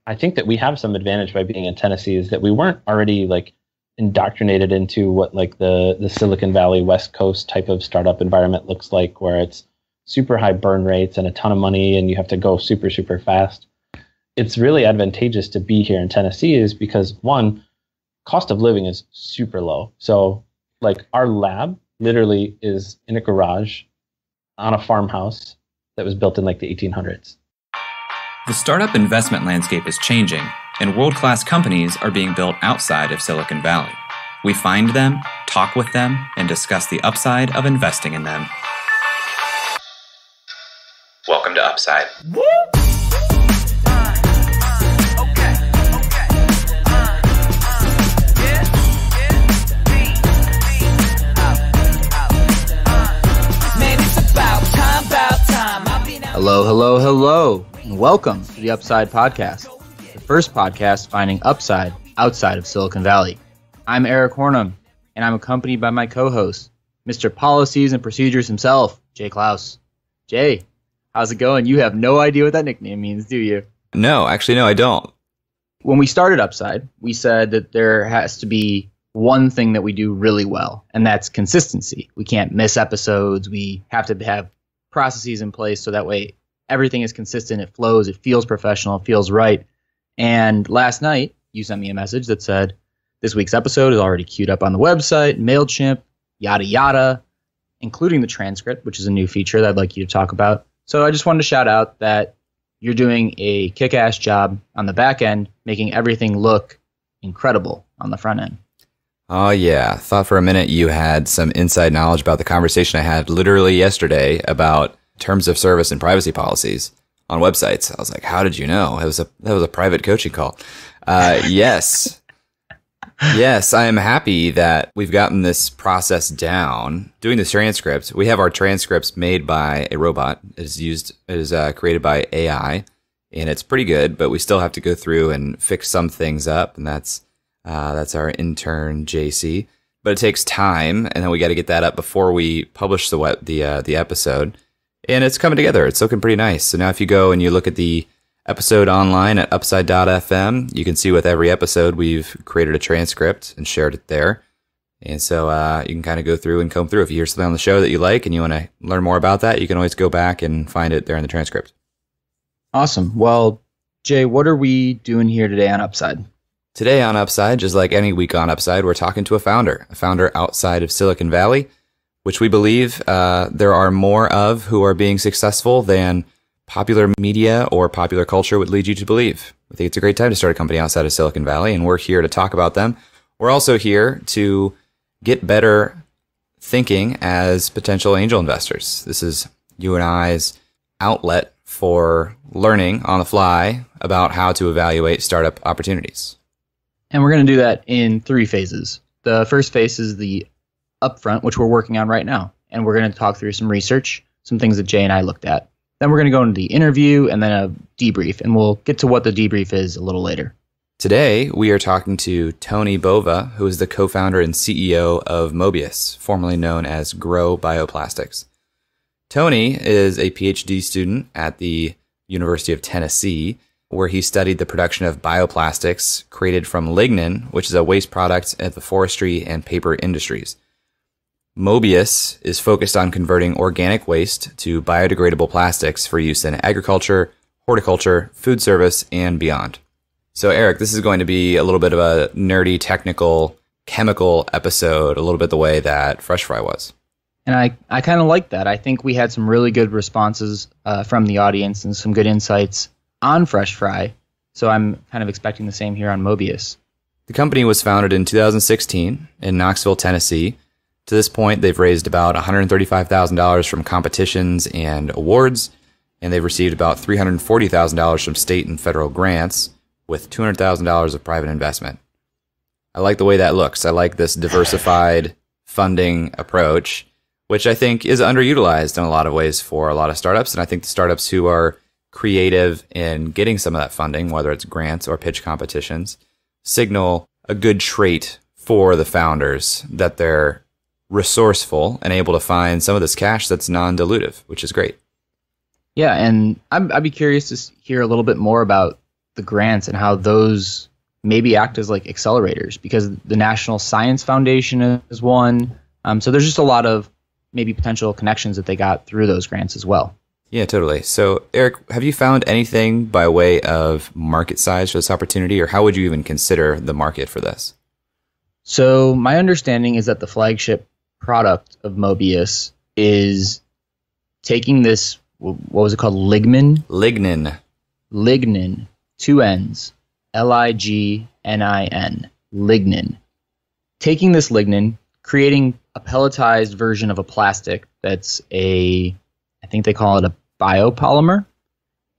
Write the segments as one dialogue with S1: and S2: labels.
S1: I think that we have some advantage by being in Tennessee is that we weren't already like indoctrinated into what like the Silicon Valley West Coast type of startup environment looks like, where it's super high burn rates and a ton of money and you have to go super, super fast. It's really advantageous to be here in Tennessee is because, one, cost of living is super low. So like our lab literally is in a garage on a farmhouse that was built in like the 1800s.
S2: The startup investment landscape is changing, and world-class companies are being built outside of Silicon Valley. We find them, talk with them, and discuss the upside of investing in them. Welcome to Upside. Woo!
S3: Hello, hello, hello, and welcome to the Upside Podcast, the first podcast finding upside outside of Silicon Valley. I'm Eric Hornum, and I'm accompanied by my co-host, Mr. Policies and Procedures himself, Jay Klaus. Jay, how's it going? You have no idea what that nickname means, do you?
S2: No, I don't.
S3: When we started Upside, we said that there has to be one thing that we do really well, and that's consistency. We can't miss episodes. We have to have processes in place so that way everything is consistent, it flows, it feels professional, it feels right. And last night, you sent me a message that said, this week's episode is already queued up on the website, MailChimp, yada yada, including the transcript, which is a new feature that I'd like you to talk about. So I just wanted to shout out that you're doing a kick-ass job on the back end, making everything look incredible on the front end.
S4: Oh, yeah. Thought for a minute you had some inside knowledge about the conversation I had literally yesterday about terms of service and privacy policies on websites. I was like, how did you know? That was a private coaching call. Yes. Yes, I am happy that we've gotten this process down. Doing this transcript, we have our transcripts made by a robot. It is created by AI, and it's pretty good, but we still have to go through and fix some things up, and that's our intern, JC. But it takes time, and then we got to get that up before we publish the episode. And it's coming together. It's looking pretty nice. So now if you go and you look at the episode online at upside.fm, you can see with every episode we've created a transcript and shared it there. And so you can kind of go through and comb through. If you hear something on the show that you like and you want to learn more about that, you can always go back and find it there in the transcript.
S3: Awesome. Well, Jay, what are we doing here today on Upside?
S4: Today on Upside, just like any week on Upside, we're talking to a founder outside of Silicon Valley, which we believe there are more of who are being successful than popular media or popular culture would lead you to believe. I think it's a great time to start a company outside of Silicon Valley, and we're here to talk about them. We're also here to get better thinking as potential angel investors. This is you and I's outlet for learning on the fly about how to evaluate startup opportunities.
S3: And we're going to do that in 3 phases. The first phase is the upfront, which we're working on right now. And we're going to talk through some research, some things that Jay and I looked at. Then we're going to go into the interview and then a debrief. And we'll get to what the debrief is a little later.
S4: Today, we are talking to Tony Bova, who is the co-founder and CEO of Mobius, formerly known as Grow Bioplastics. Tony is a PhD student at the University of Tennessee, where he studied the production of bioplastics created from lignin, which is a waste product at the forestry and paper industries. Mobius is focused on converting organic waste to biodegradable plastics for use in agriculture, horticulture, food service, and beyond. So, Eric, this is going to be a little bit of a nerdy, technical, chemical episode, a little bit the way that Fresh Fry was.
S3: And I kind of like that. I think we had some really good responses from the audience and some good insights on Fresh Fry. So I'm kind of expecting the same here on Mobius.
S4: The company was founded in 2016 in Knoxville, Tennessee. To this point, they've raised about $135,000 from competitions and awards, and they've received about $340,000 from state and federal grants, with $200,000 of private investment. I like the way that looks. I like this diversified funding approach, which I think is underutilized in a lot of ways for a lot of startups. And I think the startups who are creative in getting some of that funding, whether it's grants or pitch competitions, signal a good trait for the founders that they're resourceful and able to find some of this cash that's non-dilutive, which is great.
S3: Yeah, and I'd be curious to hear a little bit more about the grants and how those maybe act as like accelerators, because the National Science Foundation is one. So there's just a lot of maybe potential connections that they got through those grants as well.
S4: Yeah, totally. So, Eric, have you found anything by way of market size for this opportunity, or how would you even consider the market for this?
S3: So my understanding is that the flagship product of Mobius is taking this, what was it called? Lignin? Lignin, 2 N's, Lignin, lignin. Taking this lignin, creating a pelletized version of a plastic that's I think they call it a biopolymer,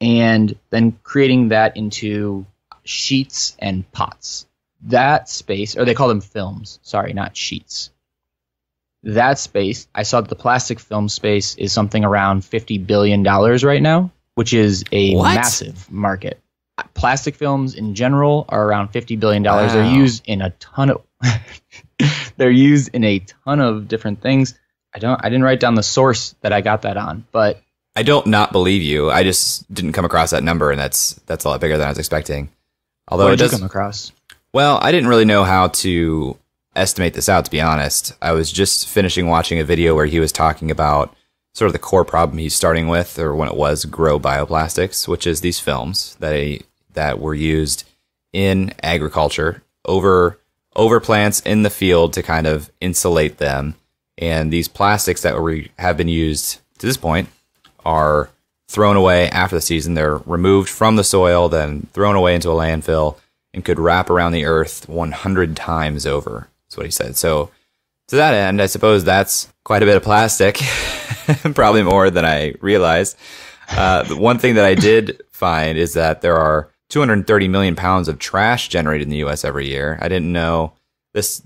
S3: and then creating that into sheets and pots. That space, or they call them films, sorry, not sheets. That space, I saw that the plastic film space is something around $50 billion right now, which is a massive market. Plastic films in general are around $50 billion. Wow. They're used in a ton of different things. I didn't write down the source that I got that on, but
S4: I don't not believe you. I just didn't come across that number, and that's a lot bigger than I was expecting. Although
S3: what did you come across?
S4: Well, I didn't really know how to estimate this out, to be honest. I was just finishing watching a video where he was talking about sort of the core problem he's starting with, or when it was, grow bioplastics, which is these films that were used in agriculture over plants in the field to kind of insulate them. And these plastics that have been used to this point are thrown away after the season. They're removed from the soil, then thrown away into a landfill, and could wrap around the earth 100 times over. That's what he said. So to that end, I suppose that's quite a bit of plastic, probably more than I realized. The one thing that I did find is that there are 230 million pounds of trash generated in the U.S. every year. I didn't know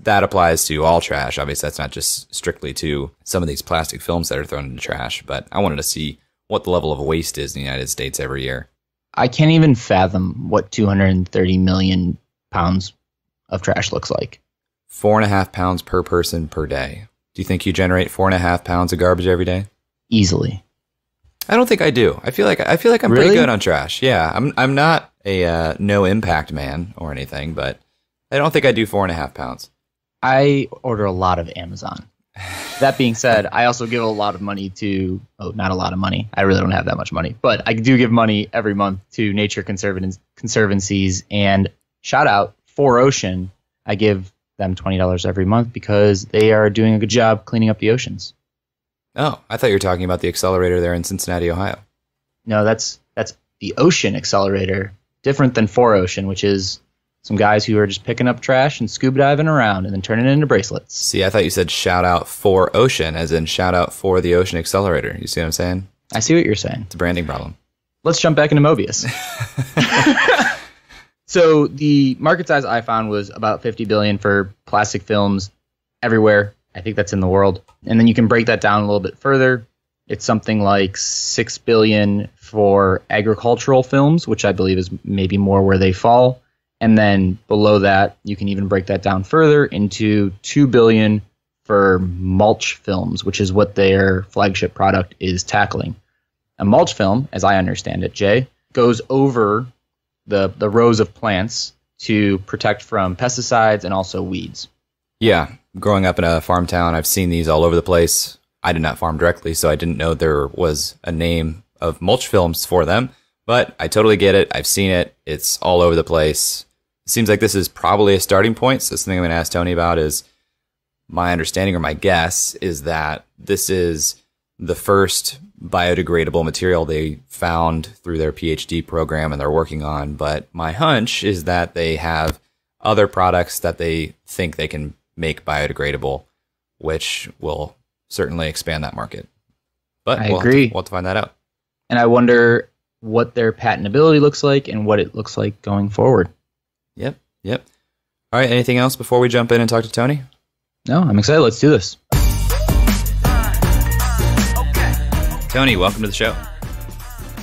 S4: that applies to all trash. Obviously, that's not just strictly to some of these plastic films that are thrown into trash, but I wanted to see what the level of waste is in the United States every year.
S3: I can't even fathom what 230 million pounds of trash looks like.
S4: 4.5 pounds per person per day. Do you think you generate 4.5 pounds of garbage every day?
S3: Easily.
S4: I don't think I do. I feel like I'm
S3: really?
S4: Pretty good on trash. Yeah, I'm not a no impact man or anything, but I don't think I do 4.5 pounds.
S3: I order a lot of Amazon. That being said, I also give a lot of money to, not a lot of money. I really don't have that much money, but I do give money every month to nature conservancies, and shout out 4Ocean. I give them $20 every month because they are doing a good job cleaning up the oceans.
S4: Oh, I thought you were talking about the accelerator there in Cincinnati, Ohio.
S3: No, that's the Ocean Accelerator, different than 4Ocean, which is some guys who are just picking up trash and scuba diving around and then turning it into bracelets.
S4: See, I thought you said shout out for Ocean, as in shout out for the Ocean Accelerator. You see what I'm saying?
S3: I see what you're saying.
S4: It's a branding problem.
S3: Let's jump back into Mobius. So the market size I found was about 50 billion for plastic films everywhere. I think that's in the world. And then you can break that down a little bit further. It's something like 6 billion for agricultural films, which I believe is maybe more where they fall. And then below that, you can even break that down further into 2 billion for mulch films, which is what their flagship product is tackling. A mulch film, as I understand it, Jay, goes over the rows of plants to protect from pesticides and also weeds.
S4: Yeah, growing up in a farm town, I've seen these all over the place. I did not farm directly, so I didn't know there was a name of mulch films for them, but I totally get it. I've seen it. It's all over the place. It seems like this is probably a starting point, so something I'm going to ask Tony about is my understanding or my guess is that this is the first biodegradable material they found through their PhD program and they're working on, but my hunch is that they have other products that they think they can make biodegradable, which will certainly expand that market. But
S3: I agree.
S4: We'll have to find that out.
S3: And I wonder what their patentability looks like and what it looks like going forward.
S4: Yep. All right, anything else before we jump in and talk to Tony?
S3: No, I'm excited. Let's do this.
S4: Tony, welcome to the show.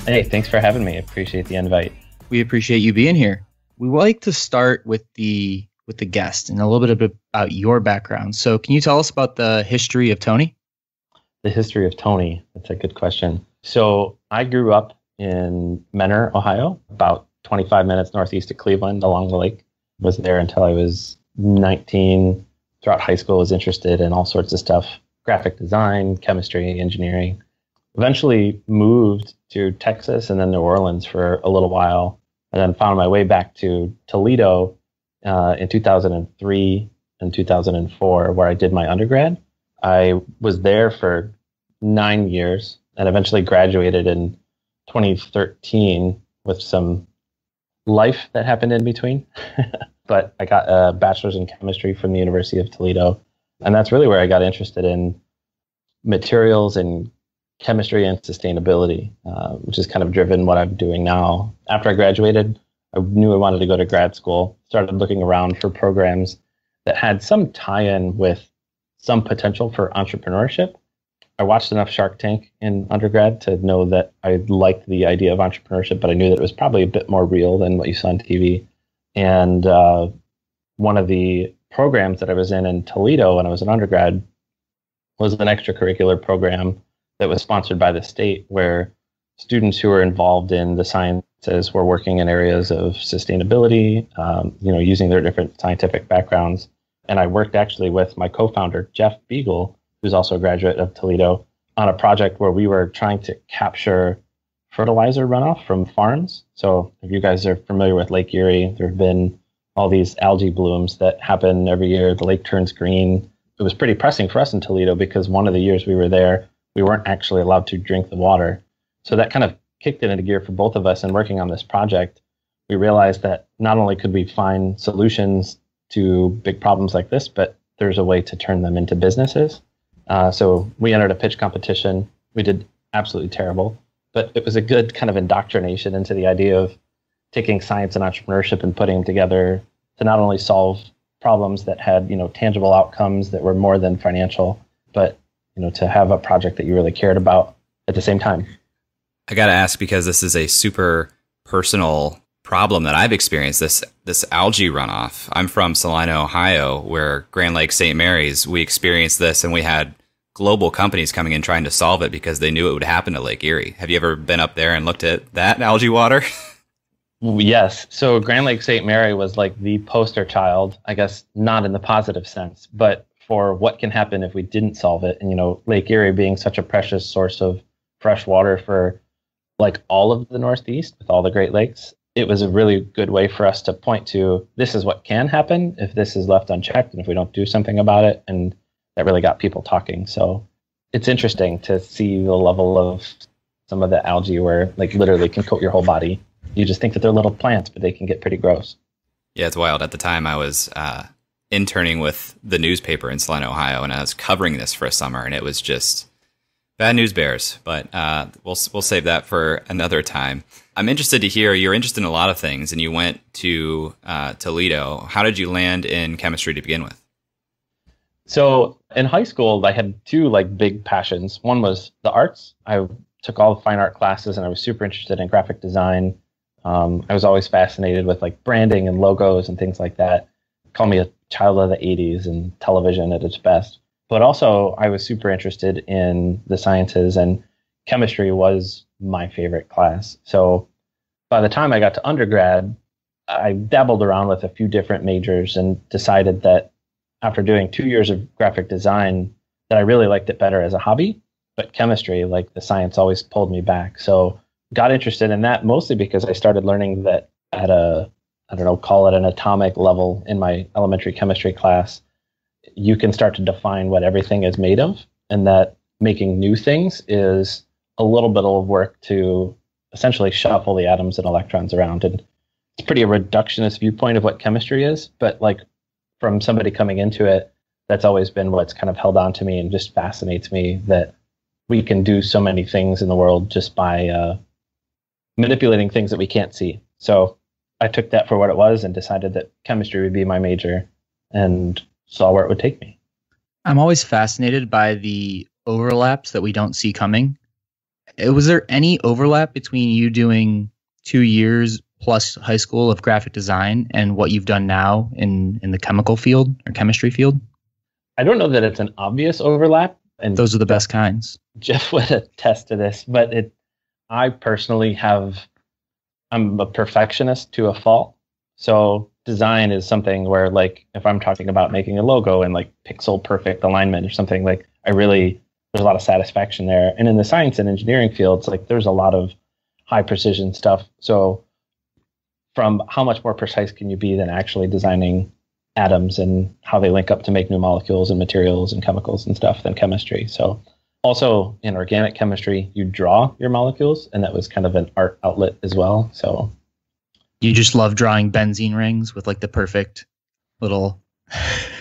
S1: Hey, thanks for having me. I appreciate the invite.
S3: We appreciate you being here. We like to start with the guest and a little bit about your background. So can you tell us about the history of Tony?
S1: The history of Tony. That's a good question. So I grew up in Menor, Ohio, about 25 minutes northeast of Cleveland along the lake. Was there until I was 19. Throughout high school, I was interested in all sorts of stuff, graphic design, chemistry, engineering. Eventually moved to Texas and then New Orleans for a little while, and then found my way back to Toledo in 2003 and 2004, where I did my undergrad. I was there for 9 years and eventually graduated in 2013 with some life that happened in between. But I got a bachelor's in chemistry from the University of Toledo. And that's really where I got interested in materials and chemistry and sustainability, which is kind of driven what I'm doing now. After I graduated, I knew I wanted to go to grad school, started looking around for programs that had some tie-in with some potential for entrepreneurship. I watched enough Shark Tank in undergrad to know that I liked the idea of entrepreneurship, but I knew that it was probably a bit more real than what you saw on TV. And one of the programs that I was in Toledo when I was an undergrad was an extracurricular program that was sponsored by the state, where students who were involved in the sciences were working in areas of sustainability, using their different scientific backgrounds. And I worked actually with my co-founder, Jeff Beagle, who's also a graduate of Toledo, on a project where we were trying to capture fertilizer runoff from farms. So if you guys are familiar with Lake Erie, there have been all these algae blooms that happen every year. The lake turns green. It was pretty pressing for us in Toledo because one of the years we were there, we weren't actually allowed to drink the water. So that kind of kicked it into gear for both of us. And working on this project, we realized that not only could we find solutions to big problems like this, but there's a way to turn them into businesses. So we entered a pitch competition. We did absolutely terrible, but it was a good kind of indoctrination into the idea of taking science and entrepreneurship and putting them together to not only solve problems that had, tangible outcomes that were more than financial, but, to have a project that you really cared about at the same time.
S4: I got to ask, because this is a super personal problem that I've experienced, this algae runoff. I'm from Salina, Ohio, where Grand Lake St. Mary's, we experienced this, and we had global companies coming in trying to solve it because they knew it would happen to Lake Erie. Have you ever been up there and looked at that algae water?
S1: Yes. So Grand Lake St. Mary was like the poster child, I guess, not in the positive sense, but for what can happen if we didn't solve it. And, Lake Erie being such a precious source of fresh water for like all of the Northeast with all the Great Lakes, it was a really good way for us to point to this is what can happen if this is left unchecked and if we don't do something about it. And that really got people talking. So it's interesting to see the level of some of the algae where like literally can coat your whole body. You just think that they're little plants, but they can get pretty gross. Yeah,
S4: it's wild. At the time, I was interning with the newspaper in Salina, Ohio, and I was covering this for a summer, and it was just bad news bears. But we'll save that for another time. I'm interested to hear, you're interested in a lot of things, and you went to Toledo. How did you land in chemistry to begin with?
S1: So in high school, I had two like big passions. One was the arts. I took all the fine art classes, and I was super interested in graphic design. I was always fascinated with like branding and logos and things like that. Call me a child of the 80s and television at its best. But also I was super interested in the sciences, and chemistry was my favorite class. So by the time I got to undergrad, I dabbled around with a few different majors and decided that after doing 2 years of graphic design that I really liked it better as a hobby. But chemistry, like the science, always pulled me back. So got interested in that mostly because I started learning that at call it an atomic level in my elementary chemistry class, you can start to define what everything is made of, and that making new things is a little bit of work to essentially shuffle the atoms and electrons around. And it's pretty a reductionist viewpoint of what chemistry is, but like from somebody coming into it, that's always been what's kind of held on to me and just fascinates me, that we can do so many things in the world just by manipulating things that we can't see. So I took that for what it was and decided that chemistry would be my major and saw where it would take me.
S3: I'm always fascinated by the overlaps that we don't see coming. Was there any overlap between you doing 2 years plus high school of graphic design and what you've done now in the chemical field or chemistry field?
S1: I don't know that it's an obvious overlap. And
S3: those are the best kinds.
S1: Jeff would attest to this, but I personally have I'm a perfectionist to a fault. So design is something where, like, if I'm talking about making a logo and like pixel perfect alignment or something, like there's a lot of satisfaction there. And in the science and engineering fields, like there's a lot of high precision stuff. So from how much more precise can you be than actually designing atoms and how they link up to make new molecules and materials and chemicals and stuff than chemistry. So also in organic chemistry, you draw your molecules, and that was kind of an art outlet as well. So
S3: you just love drawing benzene rings with like the perfect little.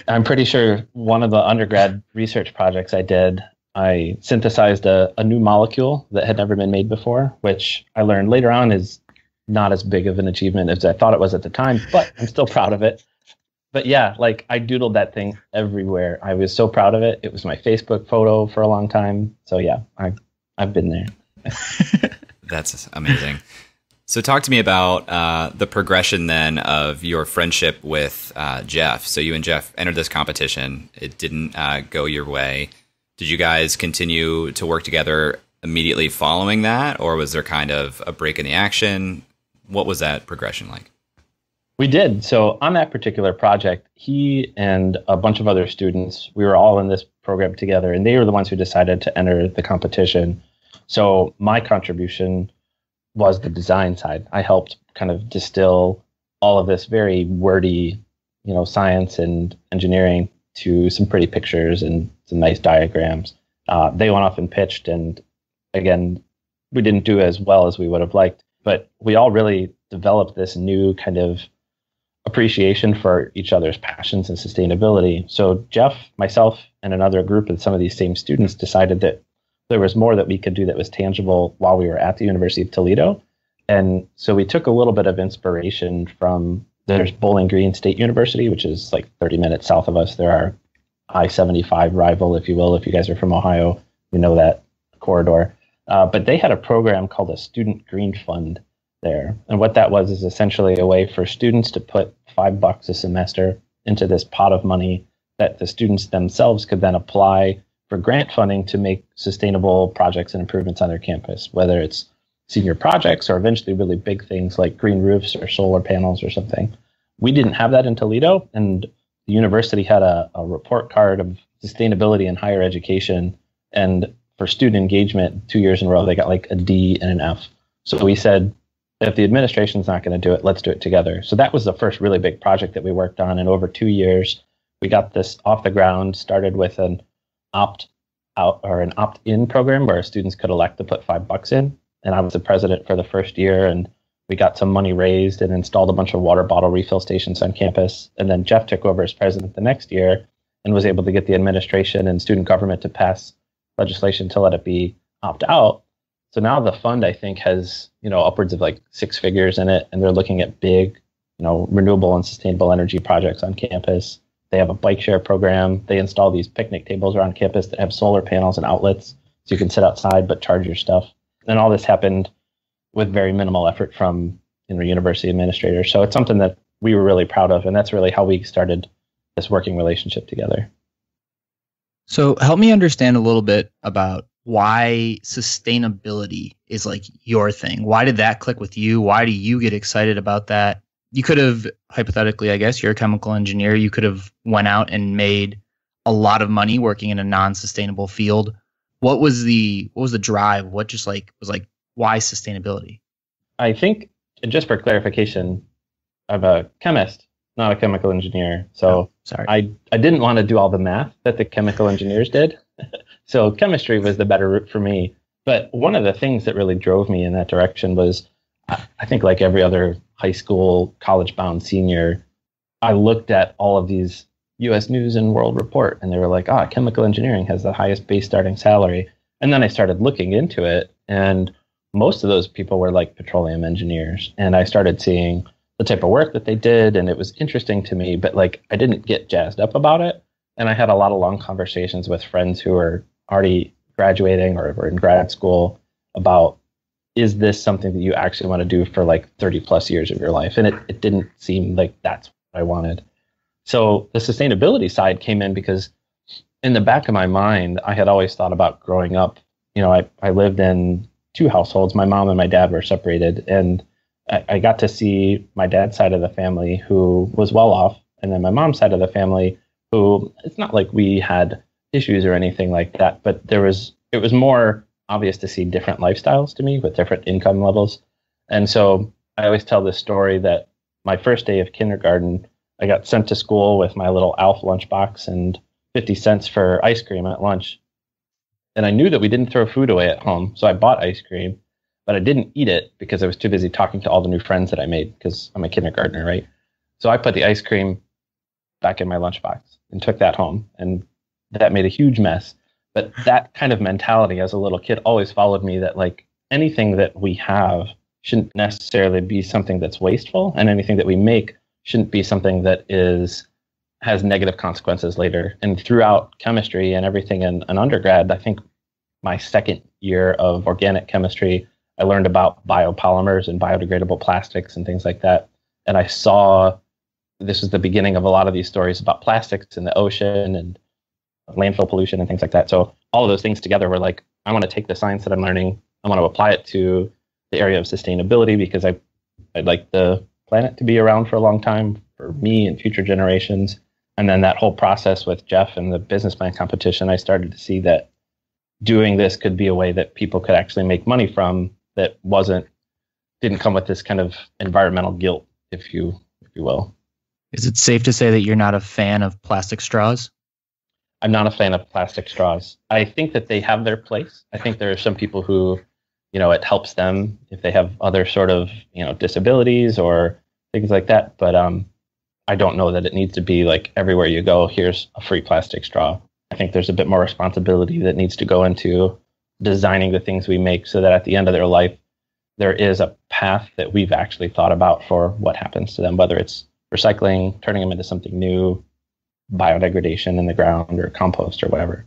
S1: I'm pretty sure one of the undergrad research projects I did, I synthesized a new molecule that had never been made before, which I learned later on is not as big of an achievement as I thought it was at the time, but I'm still proud of it. But yeah, like I doodled that thing everywhere. I was so proud of it. It was my Facebook photo for a long time. So yeah, I've been there.
S4: That's amazing. So talk to me about the progression then of your friendship with Jeff. So you and Jeff entered this competition. It didn't go your way. Did you guys continue to work together immediately following that, or was there kind of a break in the action? What was that progression like?
S1: We did. So on that particular project, he and a bunch of other students, we were all in this program together, and they were the ones who decided to enter the competition. So my contribution was the design side. I helped kind of distill all of this very wordy, science and engineering to some pretty pictures and some nice diagrams. They went off and pitched, and again, we didn't do as well as we would have liked, but we all really developed this new kind of appreciation for each other's passions and sustainability. So Jeff, myself, and another group of some of these same students decided that there was more that we could do that was tangible while we were at the University of Toledo. And so we took a little bit of inspiration from, there's Bowling Green State University, which is like 30 minutes south of us. They're our I-75 rival, if you will. If you guys are from Ohio, you know that corridor. But they had a program called a Student Green Fund there. And what that was is essentially a way for students to put $5 a semester into this pot of money that the students themselves could then apply for grant funding to make sustainable projects and improvements on their campus, whether it's senior projects or eventually really big things like green roofs or solar panels or something. We didn't have that in Toledo, and the university had a report card of sustainability in higher education. And for student engagement, 2 years in a row, they got like a D and an F. So we said, if the administration's not going to do it, let's do it together. So that was the first really big project that we worked on. And over 2 years, we got this off the ground, started with an opt-out or an opt-in program where students could elect to put $5 in. And I was the president for the first year, and we got some money raised and installed a bunch of water bottle refill stations on campus. And then Jeff took over as president the next year and was able to get the administration and student government to pass legislation to let it be opt-out. So now the fund, I think, has, upwards of like 6 figures in it, and they're looking at big, renewable and sustainable energy projects on campus. They have a bike share program. They install these picnic tables around campus that have solar panels and outlets, so you can sit outside but charge your stuff. And all this happened with very minimal effort from university administrators. So it's something that we were really proud of, and that's really how we started this working relationship together.
S3: So help me understand a little bit about why sustainability is like your thing. Why did that click with you? Why do you get excited about that? You could have, hypothetically, I guess, you're a chemical engineer. You could have went out and made a lot of money working in a non-sustainable field. What was the drive? What just like was like, why sustainability?
S1: I think, just for clarification, I'm a chemist, not a chemical engineer. So
S3: sorry.
S1: I didn't want to do all the math that the chemical engineers did. So chemistry was the better route for me. But one of the things that really drove me in that direction was, I think like every other high school, college-bound senior, I looked at all of these U.S. News and World Report, and they were like, chemical engineering has the highest base starting salary. And then I started looking into it, and most of those people were like petroleum engineers. And I started seeing the type of work that they did, and it was interesting to me, but like I didn't get jazzed up about it. And I had a lot of long conversations with friends who were already graduating or were in grad school about, is this something that you actually want to do for like 30 plus years of your life? And it didn't seem like that's what I wanted. So the sustainability side came in because in the back of my mind, I had always thought about growing up. I lived in 2 households. My mom and my dad were separated, and I got to see my dad's side of the family who was well off, and then my mom's side of the family who, it's not like we had issues or anything like that, but it was more obvious to see different lifestyles to me with different income levels. And so I always tell this story that my first day of kindergarten, I got sent to school with my little Alf lunchbox and 50 cents for ice cream at lunch. And I knew that we didn't throw food away at home, so I bought ice cream, but I didn't eat it because I was too busy talking to all the new friends that I made because I'm a kindergartner, right? So I put the ice cream back in my lunchbox and took that home, and that made a huge mess. But that kind of mentality as a little kid always followed me, that like anything that we have shouldn't necessarily be something that's wasteful, and anything that we make shouldn't be something that has negative consequences later. And throughout chemistry and everything in an undergrad, I think my second year of organic chemistry, I learned about biopolymers and biodegradable plastics and things like that. And I saw this was the beginning of a lot of these stories about plastics in the ocean and landfill pollution and things like that. So all of those things together were like, I want to take the science that I'm learning, I want to apply it to the area of sustainability, because I'd like the planet to be around for a long time for me and future generations. And then that whole process with Jeff and the business plan competition, I started to see that doing this could be a way that people could actually make money from, that didn't come with this kind of environmental guilt, if you will.
S3: Is it safe to say that you're not a fan of plastic straws?
S1: I'm not a fan of plastic straws. I think that they have their place. I think there are some people who, it helps them if they have other sort of, disabilities or things like that. But I don't know that it needs to be like everywhere you go, here's a free plastic straw. I think there's a bit more responsibility that needs to go into designing the things we make so that at the end of their life, there is a path that we've actually thought about for what happens to them, whether it's recycling, turning them into something new, biodegradation in the ground, or compost or whatever.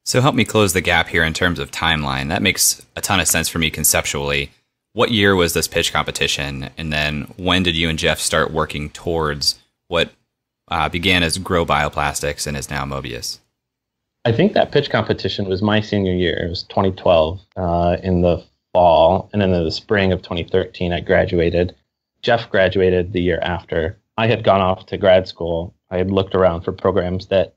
S4: So help me close the gap here in terms of timeline. That makes a ton of sense for me conceptually. What year was this pitch competition? And then when did you and Jeff start working towards what began as Grow Bioplastics and is now Mobius?
S1: I think that pitch competition was my senior year. It was 2012 in the fall. And then in the spring of 2013, I graduated. Jeff graduated the year after. I had gone off to grad school. I had looked around for programs that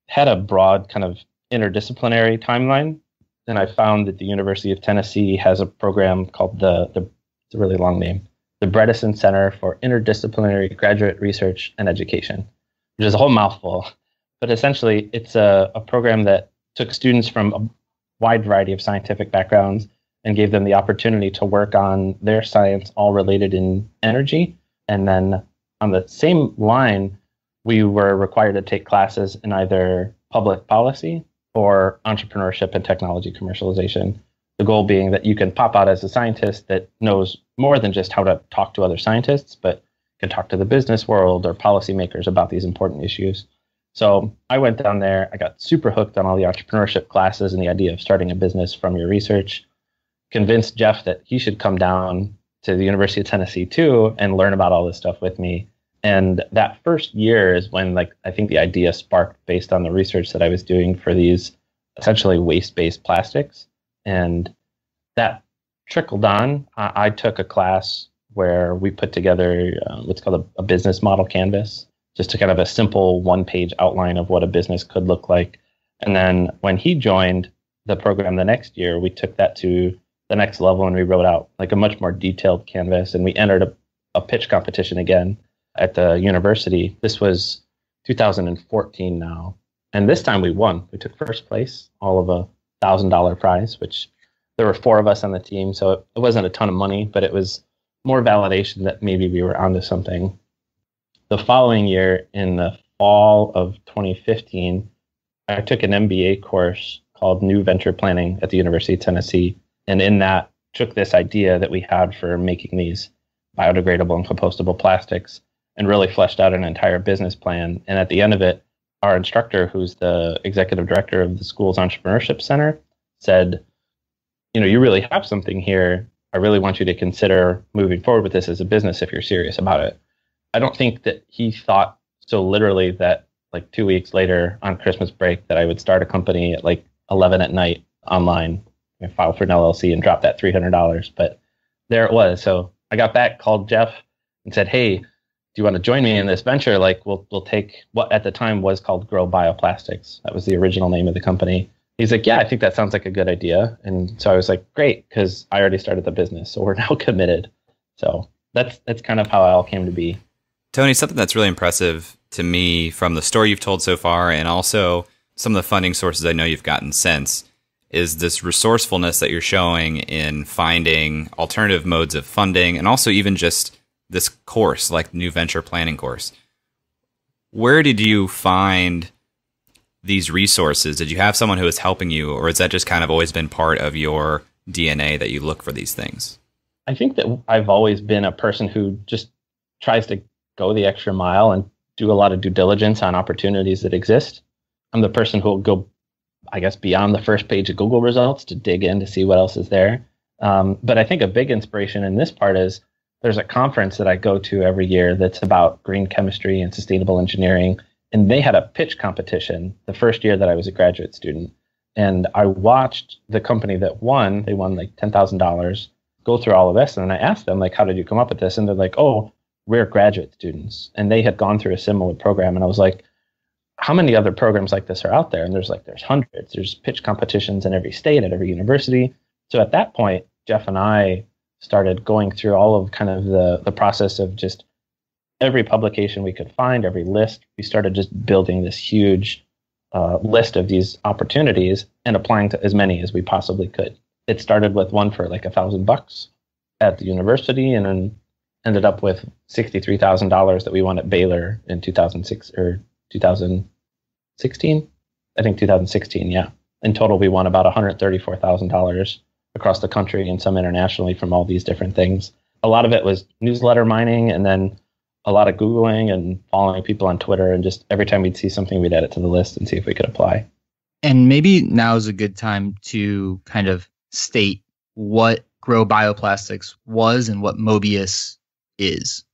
S1: had a broad kind of interdisciplinary timeline. And I found that the University of Tennessee has a program called it's a really long name, the Bredesen Center for Interdisciplinary Graduate Research and Education, which is a whole mouthful. But essentially, it's a program that took students from a wide variety of scientific backgrounds and gave them the opportunity to work on their science, all related in energy. And then on the same line, we were required to take classes in either public policy or entrepreneurship and technology commercialization. The goal being that you can pop out as a scientist that knows more than just how to talk to other scientists, but can talk to the business world or policymakers about these important issues. So I went down there, I got super hooked on all the entrepreneurship classes and the idea of starting a business from your research, convinced Jeff that he should come down to the University of Tennessee too and learn about all this stuff with me. And that first year is when I think the idea sparked based on the research that I was doing for these essentially waste-based plastics. And that trickled on. I took a class where we put together what's called a business model canvas, just a kind of a simple one-page outline of what a business could look like. And then when he joined the program the next year, we took that to the next level and we wrote out like a much more detailed canvas, and we entered a pitch competition again at the university. This was 2014 now. And this time we won. We took first place, all of $1,000 prize, which there were 4 of us on the team. So it wasn't a ton of money, but it was more validation that maybe we were onto something. The following year, in the fall of 2015, I took an MBA course called New Venture Planning at the University of Tennessee. And in that, took this idea that we had for making these biodegradable and compostable plastics and really fleshed out an entire business plan. And at the end of it, our instructor, who's the executive director of the school's entrepreneurship center, said, you really have something here. I really want you to consider moving forward with this as a business if you're serious about it. I don't think that he thought so literally that 2 weeks later on Christmas break that I would start a company at 11 at night online and file for an LLC and drop that $300. But there it was. So I got back, called Jeff, and said, "Hey, do you want to join me in this venture? Like, we'll take what at the time was called Grow Bioplastics. That was the original name of the company." He's like, "Yeah, I think that sounds like a good idea." And so I was like, "Great," because I already started the business, so we're now committed. So that's kind of how it all came to be.
S4: Tony, something that's really impressive to me from the story you've told so far, and also some of the funding sources I know you've gotten since, is this resourcefulness that you're showing in finding alternative modes of funding, and also even just this course, like new venture planning course. Where did you find these resources? Did you have someone who was helping you, or has that just kind of always been part of your DNA that you look for these things?
S1: I think that I've always been a person who just tries to go the extra mile and do a lot of due diligence on opportunities that exist. I'm the person who will go, I guess, beyond the first page of Google results to dig in to see what else is there. But I think a big inspiration in this part is there's a conference that I go to every year that's about green chemistry and sustainable engineering. And they had a pitch competition the first year that I was a graduate student. And I watched the company that won, they won like $10,000, go through all of this. And I asked them, like, how did you come up with this? And they're like, "Oh, we're graduate students." And they had gone through a similar program. And I was like, how many other programs like this are out there? And there's hundreds. There's pitch competitions in every state, at every university. So at that point, Jeff and I started going through all of kind of the process of just every publication we could find, every list. We started just building this huge list of these opportunities and applying to as many as we possibly could. It started with one for like $1,000 at the university, and then ended up with $63,000 that we won at Baylor in 2006 or 2016. I think 2016, yeah. In total, we won about $134,000 across the country and some internationally from all these different things. A lot of it was newsletter mining, and then a lot of Googling and following people on Twitter, and just every time we'd see something, we'd add it to the list and see if we could apply.
S3: And maybe now is a good time to kind of state what Grow Bioplastics was and what Mobius is.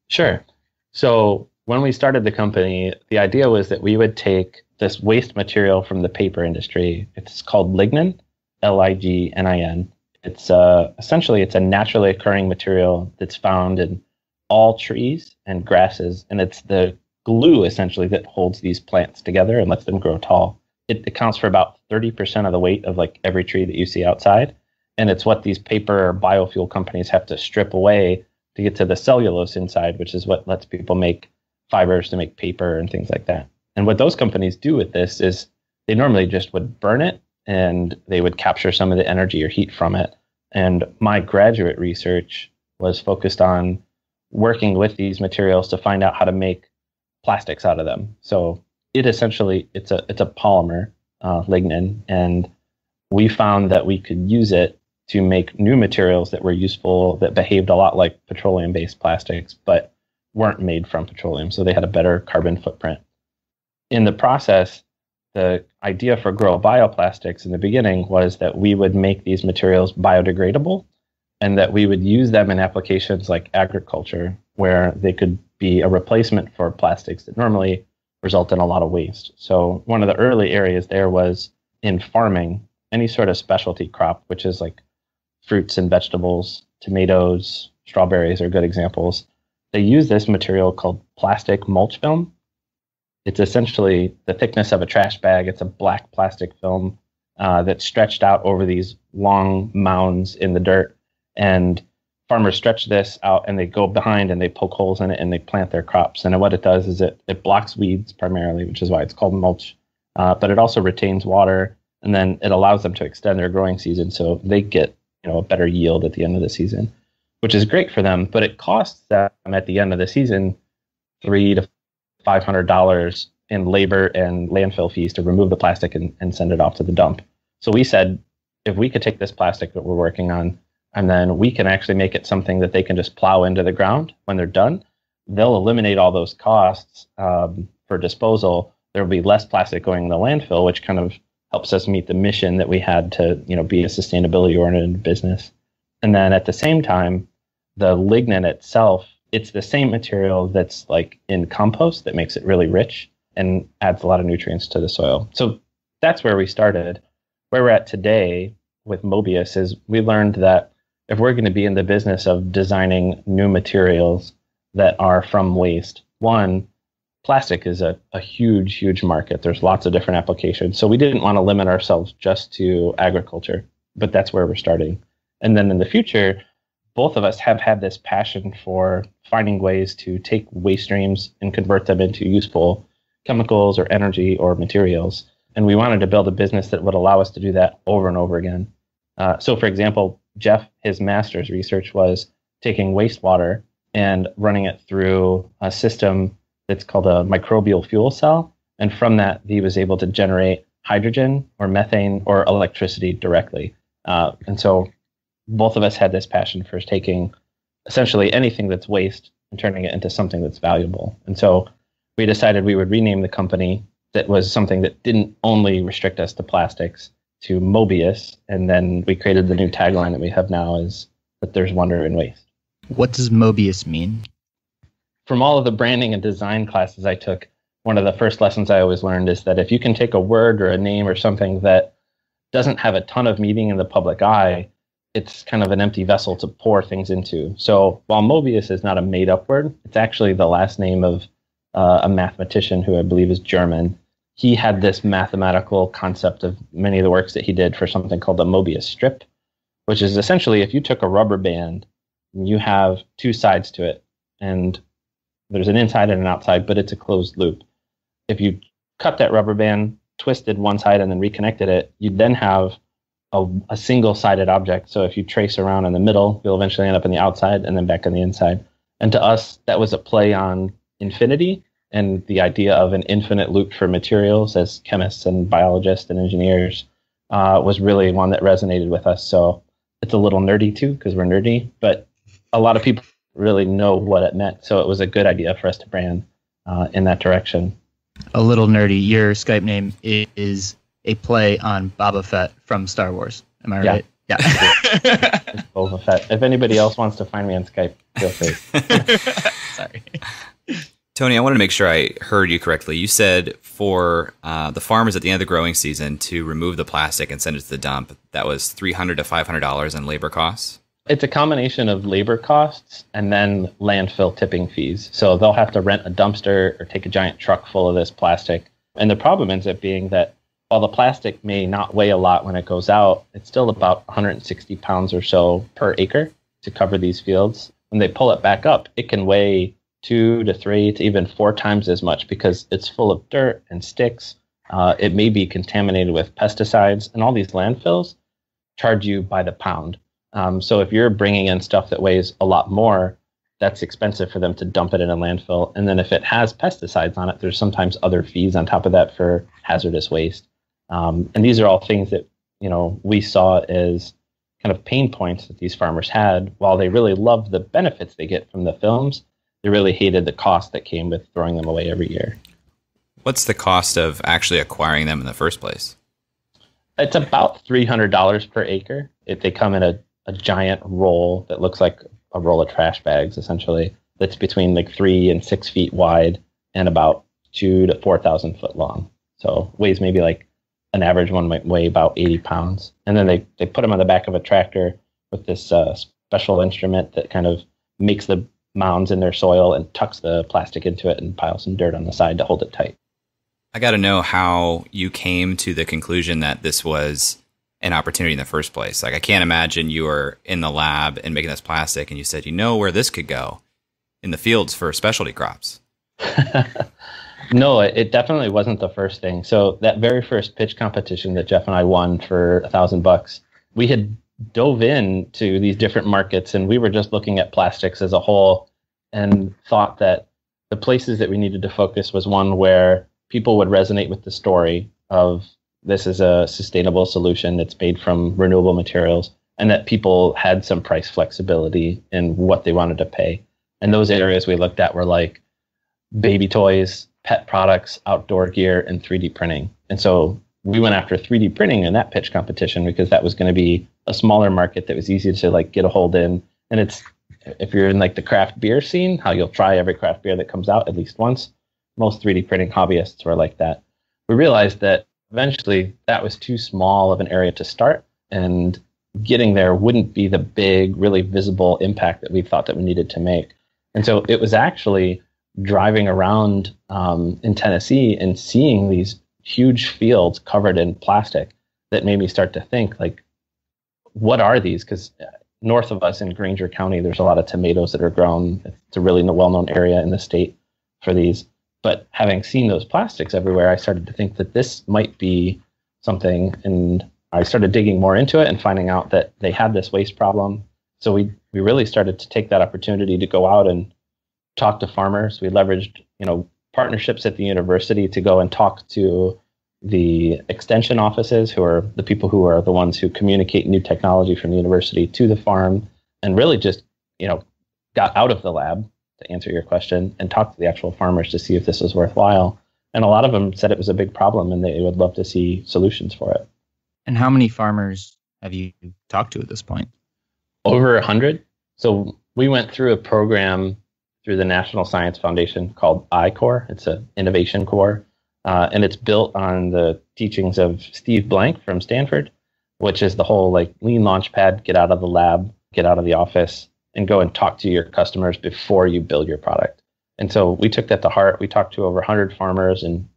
S1: Sure. So when we started the company, the idea was that we would take this waste material from the paper industry. It's called lignin, Lignin. It's essentially it's a naturally occurring material that's found in all trees and grasses, and it's the glue essentially that holds these plants together and lets them grow tall. It accounts for about 30% of the weight of like every tree that you see outside, and it's what these paper or biofuel companies have to strip away to get to the cellulose inside, which is what lets people make fibers to make paper and things like that. And what those companies do with this is they normally just would burn it, and they would capture some of the energy or heat from it. And my graduate research was focused on working with these materials to find out how to make plastics out of them. So it essentially, it's a polymer, lignin, and we found that we could use it to make new materials that were useful, that behaved a lot like petroleum-based plastics, but weren't made from petroleum, so they had a better carbon footprint. In the process, the idea for Grow Bioplastics in the beginning was that we would make these materials biodegradable, and that we would use them in applications like agriculture, where they could be a replacement for plastics that normally result in a lot of waste. So one of the early areas there was in farming, any sort of specialty crop, which is like fruits and vegetables, tomatoes, strawberries are good examples. They use this material called plastic mulch film. It's essentially the thickness of a trash bag. It's a black plastic film that's stretched out over these long mounds in the dirt. And farmers stretch this out, and they go behind and they poke holes in it and they plant their crops. And what it does is it blocks weeds primarily, which is why it's called mulch. But it also retains water, and then it allows them to extend their growing season, so they get a better yield at the end of the season, which is great for them. But it costs them at the end of the season $300 to $500 in labor and landfill fees to remove the plastic and send it off to the dump. So we said, if we could take this plastic that we're working on, and then we can actually make it something that they can just plow into the ground when they're done, they'll eliminate all those costs for disposal. There will be less plastic going in the landfill, which kind of helps us meet the mission that we had to, be a sustainability-oriented business. And then at the same time, the lignin itself, it's the same material that's like in compost that makes it really rich and adds a lot of nutrients to the soil. So that's where we started. Where we're at today with Mobius is we learned that if we're going to be in the business of designing new materials that are from waste, one, plastic is a huge, huge market. There's lots of different applications. So we didn't want to limit ourselves just to agriculture, but that's where we're starting. And then in the future, both of us have had this passion for finding ways to take waste streams and convert them into useful chemicals or energy or materials. And we wanted to build a business that would allow us to do that over and over again. So for example, Jeff, his master's research was taking wastewater and running it through a system that's called a microbial fuel cell. And from that, he was able to generate hydrogen or methane or electricity directly. And so both of us had this passion for taking essentially anything that's waste and turning it into something that's valuable. And so we decided we would rename the company that was something that didn't only restrict us to plastics to Mobius. And then we created the new tagline that we have now is that there's wonder in waste.
S3: What does Mobius mean?
S1: From all of the branding and design classes I took, one of the first lessons I always learned is that if you can take a word or a name or something that doesn't have a ton of meaning in the public eye, it's kind of an empty vessel to pour things into. So while Mobius is not a made-up word, it's actually the last name of a mathematician who I believe is German. He had this mathematical concept of many of the works that he did for something called the Mobius strip, which is essentially if you took a rubber band and you have two sides to it, and there's an inside and an outside, but it's a closed loop. If you cut that rubber band, twisted one side, and then reconnected it, you'd then have a single-sided object. So if you trace around in the middle, you'll eventually end up in the outside and then back on the inside. And to us, that was a play on infinity and the idea of an infinite loop for materials as chemists and biologists and engineers was really one that resonated with us. So it's a little nerdy too, because we're nerdy, but a lot of people really know what it meant. So it was a good idea for us to brand in that direction.
S3: A little nerdy. Your Skype name is a play on Boba Fett from Star Wars. Am I right? Yeah.
S1: It's Bova Fett. If anybody else wants to find me on Skype, feel free.
S3: Sorry.
S4: Tony, I wanted to make sure I heard you correctly. You said for the farmers at the end of the growing season to remove the plastic and send it to the dump, that was $300 to $500 in labor costs?
S1: It's a combination of labor costs and then landfill tipping fees. So they'll have to rent a dumpster or take a giant truck full of this plastic. And the problem ends up being that while the plastic may not weigh a lot when it goes out, it's still about 160 pounds or so per acre to cover these fields. When they pull it back up, it can weigh 2 to 3 to even 4 times as much because it's full of dirt and sticks. It may be contaminated with pesticides, and all these landfills charge you by the pound. So if you're bringing in stuff that weighs a lot more, that's expensive for them to dump it in a landfill. And then if it has pesticides on it, there's sometimes other fees on top of that for hazardous waste. And these are all things that, we saw as kind of pain points that these farmers had. While they really loved the benefits they get from the films, they really hated the cost that came with throwing them away every year.
S4: What's the cost of actually acquiring them in the first place?
S1: It's about $300 per acre. They come in a giant roll that looks like a roll of trash bags, essentially, that's between like 3 and 6 feet wide and about 2,000 to 4,000 foot long. So weighs maybe like an average one might weigh about 80 pounds. And then they put them on the back of a tractor with this special instrument that kind of makes the mounds in their soil and tucks the plastic into it and piles some dirt on the side to hold it tight.
S4: I got to know how you came to the conclusion that this was an opportunity in the first place. Like, I can't imagine you were in the lab and making this plastic and you said, where this could go in the fields for specialty crops.
S1: No, it definitely wasn't the first thing. So that very first pitch competition that Jeff and I won for $1,000, we had dove into these different markets and we were just looking at plastics as a whole and thought that the places that we needed to focus was one where people would resonate with the story of this is a sustainable solution that's made from renewable materials and that people had some price flexibility in what they wanted to pay. And those areas we looked at were like baby toys, pet products, outdoor gear, and 3D printing. And so we went after 3D printing in that pitch competition because that was going to be a smaller market that was easy to like get a hold in. And it's, if you're in like the craft beer scene, how you'll try every craft beer that comes out at least once. Most 3D printing hobbyists were like that. We realized that eventually that was too small of an area to start. And getting there wouldn't be the big, really visible impact that we thought that we needed to make. And so it was actually driving around in Tennessee and seeing these huge fields covered in plastic that made me start to think, like, what are these? Because north of us in Granger County, there's a lot of tomatoes that are grown. It's a really well-known area in the state for these. But having seen those plastics everywhere, I started to think that this might be something. And I started digging more into it and finding out that they had this waste problem. So we really started to take that opportunity to go out and talk to farmers. We leveraged, partnerships at the university to go and talk to the extension offices, who are the people who are the ones who communicate new technology from the university to the farm, and really just, got out of the lab, to answer your question, and talked to the actual farmers to see if this was worthwhile. And a lot of them said it was a big problem and they would love to see solutions for it.
S3: And how many farmers have you talked to at this point?
S1: Over 100. So we went through a program through the National Science Foundation called I-Corps. It's an innovation core. And it's built on the teachings of Steve Blank from Stanford, which is the whole lean launch pad, get out of the lab, get out of the office, and go and talk to your customers before you build your product. And so we took that to heart. We talked to over 100 farmers in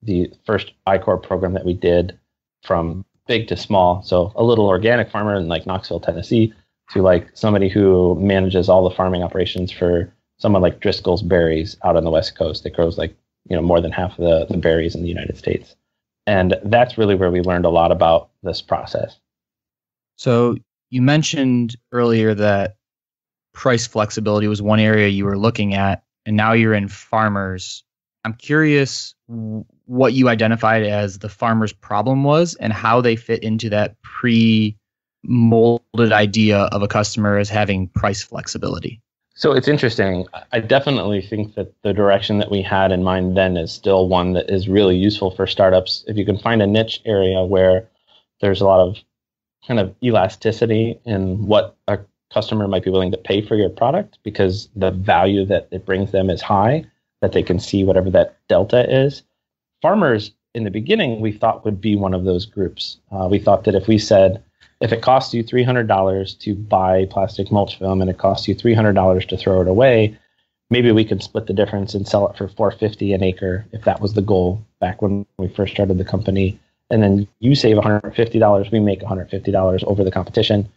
S1: the first I-Corps program that we did, from big to small. So a little organic farmer in Knoxville, Tennessee, to somebody who manages all the farming operations for someone like Driscoll's Berries out on the West Coast that grows more than half of the berries in the United States. And that's really where we learned a lot about this process.
S3: So you mentioned earlier that price flexibility was one area you were looking at, and now you're in farmers. I'm curious what you identified as the farmer's problem was and how they fit into that pre-molded idea of a customer as having price flexibility.
S1: So it's interesting. I definitely think that the direction that we had in mind then is still one that is really useful for startups. If you can find a niche area where there's a lot of kind of elasticity in what a customer might be willing to pay for your product, because the value that it brings them is high, that they can see whatever that delta is. Farmers, in the beginning, we thought would be one of those groups. We thought that if we said, if it costs you $300 to buy plastic mulch film and it costs you $300 to throw it away, maybe we could split the difference and sell it for $450 an acre, if that was the goal back when we first started the company. And then you save $150, we make $150 over the competition.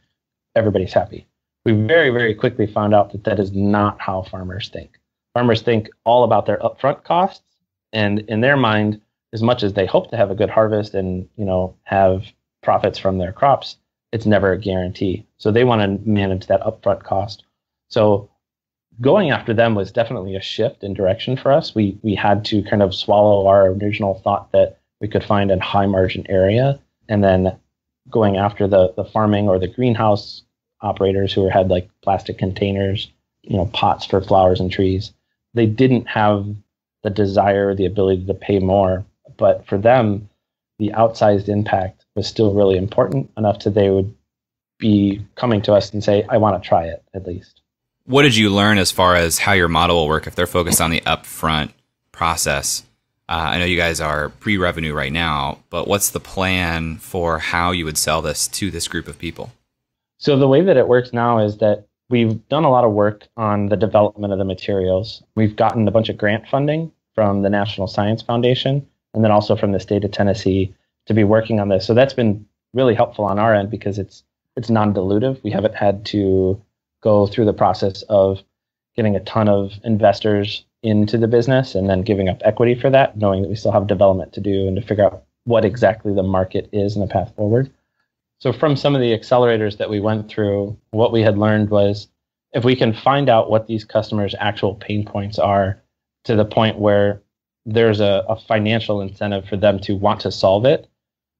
S1: Everybody's happy. We very, very quickly found out that that is not how farmers think. Farmers think all about their upfront costs, and in their mind, as much as they hope to have a good harvest and have profits from their crops, it's never a guarantee. So they want to manage that upfront cost. So going after them was definitely a shift in direction for us. We had to kind of swallow our original thought that we could find a high margin area, and then going after the farming or the greenhouse operators who had plastic containers, pots for flowers and trees. They didn't have the desire or the ability to pay more, but for them, the outsized impact was still really important enough that they would be coming to us and say, I want to try it at least.
S4: What did you learn as far as how your model will work if they're focused on the upfront process? I know you guys are pre-revenue right now, but what's the plan for how you would sell this to this group of people?
S1: So the way that it works now is that we've done a lot of work on the development of the materials. We've gotten a bunch of grant funding from the National Science Foundation and then also from the state of Tennessee to be working on this. So that's been really helpful on our end because it's non-dilutive. We haven't had to go through the process of getting a ton of investors into the business and then giving up equity for that, knowing that we still have development to do and to figure out what exactly the market is and the path forward. So from some of the accelerators that we went through, what we had learned was if we can find out what these customers' actual pain points are to the point where there's a financial incentive for them to want to solve it,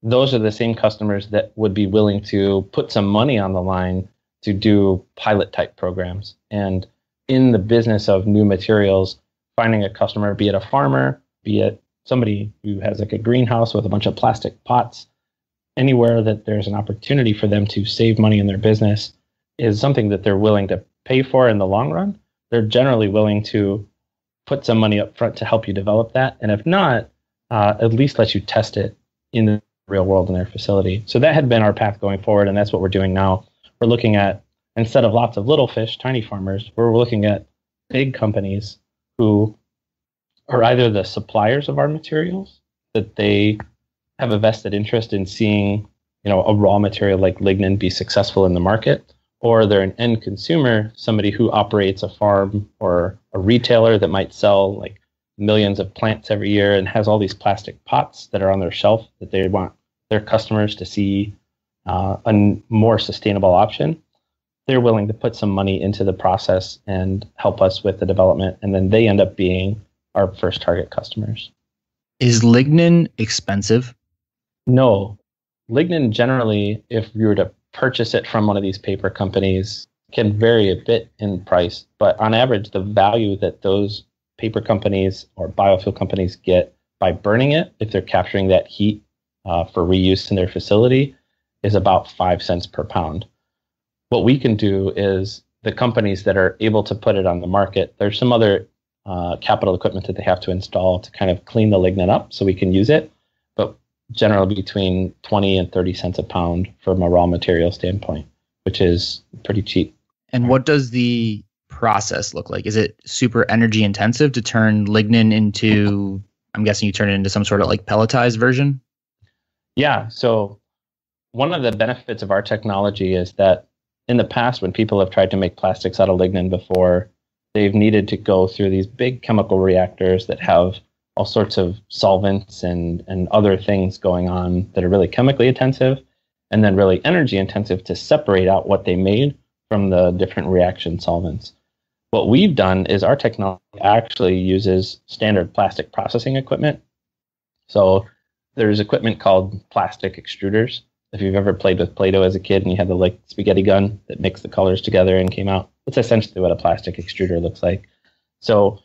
S1: those are the same customers that would be willing to put some money on the line to do pilot type programs. And in the business of new materials, finding a customer, be it a farmer, be it somebody who has a greenhouse with a bunch of plastic pots, anywhere that there's an opportunity for them to save money in their business is something that they're willing to pay for in the long run. They're generally willing to put some money up front to help you develop that. And if not, at least let you test it in real world in their facility. So that had been our path going forward, and that's what we're doing now. We're looking at, instead of lots of little fish, tiny farmers, we're looking at big companies who are either the suppliers of our materials, that they have a vested interest in seeing, a raw material like lignin be successful in the market, or they're an end consumer, somebody who operates a farm or a retailer that might sell like millions of plants every year and has all these plastic pots that are on their shelf that they want their customers to see a more sustainable option. They're willing to put some money into the process and help us with the development, and then they end up being our first target customers.
S3: Is lignin expensive?
S1: No. Lignin generally, if you were to purchase it from one of these paper companies, can vary a bit in price, but on average, the value that those paper companies or biofuel companies get by burning it, if they're capturing that heat for reuse in their facility, is about 5 cents per pound. What we can do is the companies that are able to put it on the market, there's some other capital equipment that they have to install to kind of clean the lignin up so we can use it, but generally between 20 and 30 cents a pound from a raw material standpoint, which is pretty cheap.
S3: And what does the process look like? Is it super energy intensive to turn lignin into, I'm guessing you turn it into some sort of like pelletized version?
S1: Yeah. So one of the benefits of our technology is that in the past, when people have tried to make plastics out of lignin before, they've needed to go through these big chemical reactors that have all sorts of solvents and other things going on that are really chemically intensive and then really energy intensive to separate out what they made from the different reaction solvents. What we've done is our technology actually uses standard plastic processing equipment. So there's equipment called plastic extruders. If you've ever played with Play-Doh as a kid and you had the spaghetti gun that mixed the colors together and came out, that's essentially what a plastic extruder looks like. So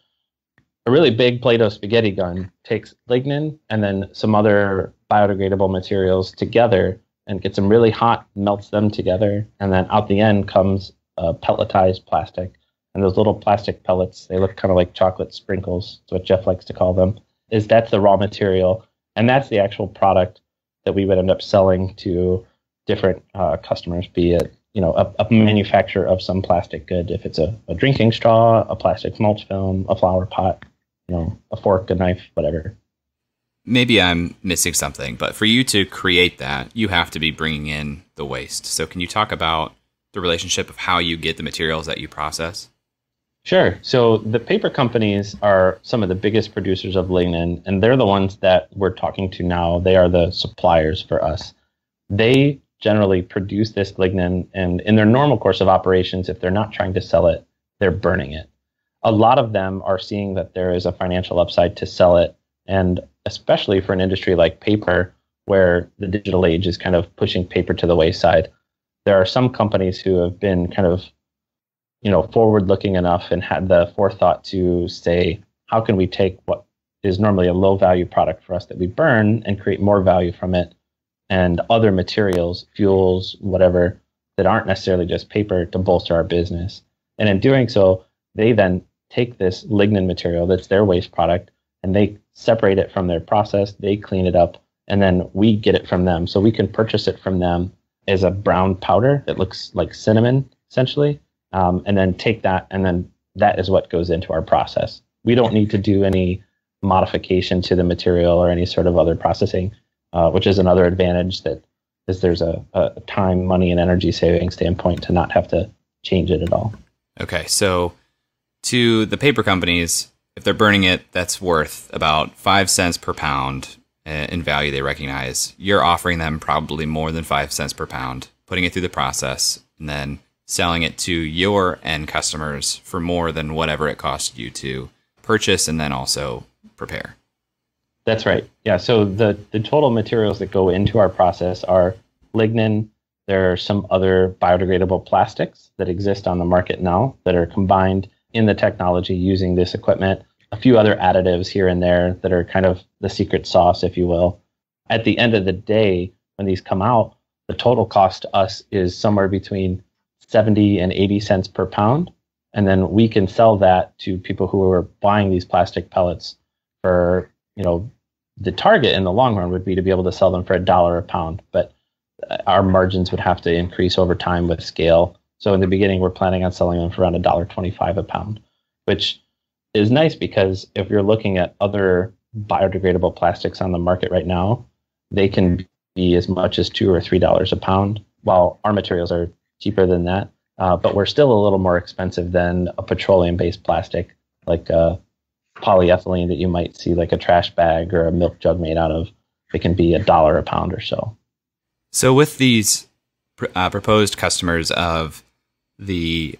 S1: a really big Play-Doh spaghetti gun takes lignin and then some other biodegradable materials together and gets them really hot, melts them together, and then out the end comes a pelletized plastic. And those little plastic pellets, they look kind of like chocolate sprinkles. That's what Jeff likes to call them. That's the raw material, and that's the actual product that we would end up selling to different customers, be it a manufacturer of some plastic good. If it's a drinking straw, a plastic mulch film, a flower pot, a fork, a knife, whatever.
S4: Maybe I'm missing something, but for you to create that, you have to be bringing in the waste. So can you talk about the relationship of how you get the materials that you process?
S1: Sure. So the paper companies are some of the biggest producers of lignin, and they're the ones that we're talking to now. They are the suppliers for us. They generally produce this lignin, and in their normal course of operations, if they're not trying to sell it, they're burning it. A lot of them are seeing that there is a financial upside to sell it, and especially for an industry like paper, where the digital age is kind of pushing paper to the wayside. There are some companies who have been kind of forward-looking enough and had the forethought to say, how can we take what is normally a low-value product for us that we burn and create more value from it, and other materials, fuels, whatever, that aren't necessarily just paper to bolster our business. And in doing so, they then take this lignin material that's their waste product, and they separate it from their process, they clean it up, and then we get it from them. So we can purchase it from them as a brown powder that looks like cinnamon, essentially, and then take that, and then that is what goes into our process. We don't need to do any modification to the material or any sort of other processing, which is another advantage that is there's a time, money, and energy saving standpoint to not have to change it at all.
S4: Okay, so to the paper companies, if they're burning it, that's worth about 5 cents per pound in value they recognize. You're offering them probably more than 5 cents per pound, putting it through the process, and then selling it to your end customers for more than whatever it cost you to purchase and then also prepare.
S1: That's right. Yeah, so the total materials that go into our process are lignin. There are some other biodegradable plastics that exist on the market now that are combined in the technology using this equipment, a few other additives here and there that are kind of the secret sauce, if you will. At the end of the day, when these come out, the total cost to us is somewhere between 70 and 80 cents per pound. And then we can sell that to people who are buying these plastic pellets for, the target in the long run would be to be able to sell them for $1 a pound, but our margins would have to increase over time with scale. So in the beginning, we're planning on selling them for around $1.25 a pound, which is nice because if you're looking at other biodegradable plastics on the market right now, they can be as much as $2 or $3 a pound, while our materials are cheaper than that. But we're still a little more expensive than a petroleum-based plastic, like polyethylene that you might see like a trash bag or a milk jug made out of. It can be $1 a pound or so.
S4: So with these proposed customers of the,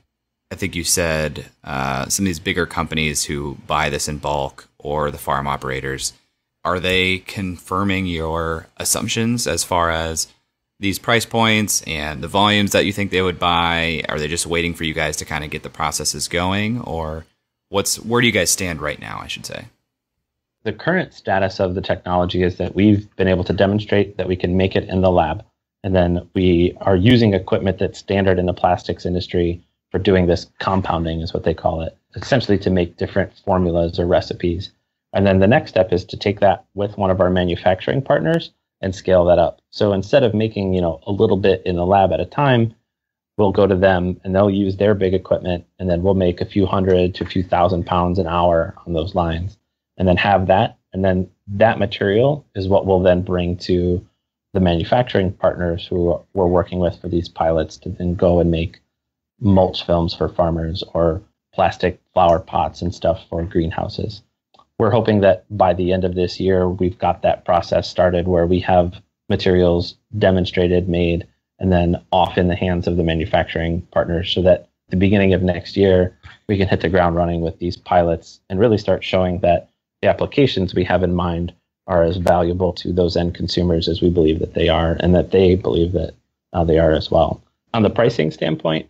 S4: I think you said some of these bigger companies who buy this in bulk or the farm operators, are they confirming your assumptions as far as these price points and the volumes that you think they would buy? Are they just waiting for you guys to kind of get the processes going, or where do you guys stand right now, I should say?
S1: The current status of the technology is that we've been able to demonstrate that we can make it in the lab. And then we are using equipment that's standard in the plastics industry for doing this compounding, is what they call it, essentially to make different formulas or recipes. And then the next step is to take that with one of our manufacturing partners and scale that up. So instead of making, a little bit in the lab at a time, we'll go to them and they'll use their big equipment, and then we'll make a few hundred to a few thousand pounds an hour on those lines, and then have that. And then that material is what we'll then bring to the manufacturing partners who we're working with for these pilots to then go and make mulch films for farmers or plastic flower pots and stuff for greenhouses. We're hoping that by the end of this year, we've got that process started where we have materials demonstrated, made, and then off in the hands of the manufacturing partners, so that at the beginning of next year, we can hit the ground running with these pilots and really start showing that the applications we have in mind are as valuable to those end consumers as we believe that they are, and that they believe that they are as well. On the pricing standpoint,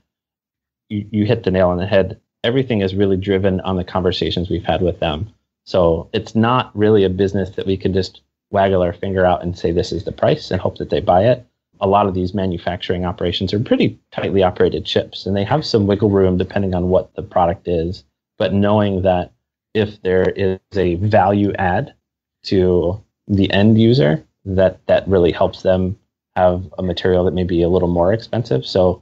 S1: you hit the nail on the head. Everything is really driven on the conversations we've had with them. So it's not really a business that we can just waggle our finger out and say this is the price and hope that they buy it. A lot of these manufacturing operations are pretty tightly operated ships, and they have some wiggle room depending on what the product is. But knowing that if there is a value add to the end user, that really helps them have a material that may be a little more expensive. So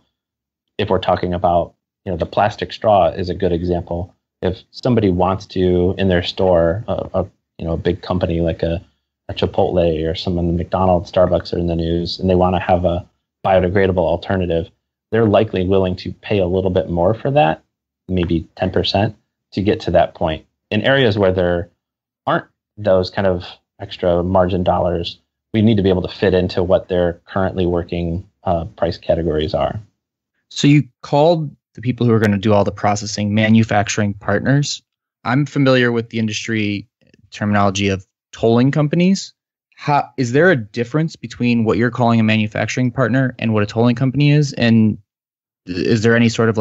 S1: if we're talking about, the plastic straw is a good example. If somebody wants to, in their store, a big company like a Chipotle or someone, McDonald's, Starbucks are in the news, and they want to have a biodegradable alternative, they're likely willing to pay a little bit more for that, maybe 10%, to get to that point. In areas where there aren't those kind of extra margin dollars, we need to be able to fit into what their currently working price categories are.
S3: So you called the people who are going to do all the processing manufacturing partners. I'm familiar with the industry terminology of tolling companies. Is there a difference between what you're calling a manufacturing partner and what a tolling company is? And is there any sort of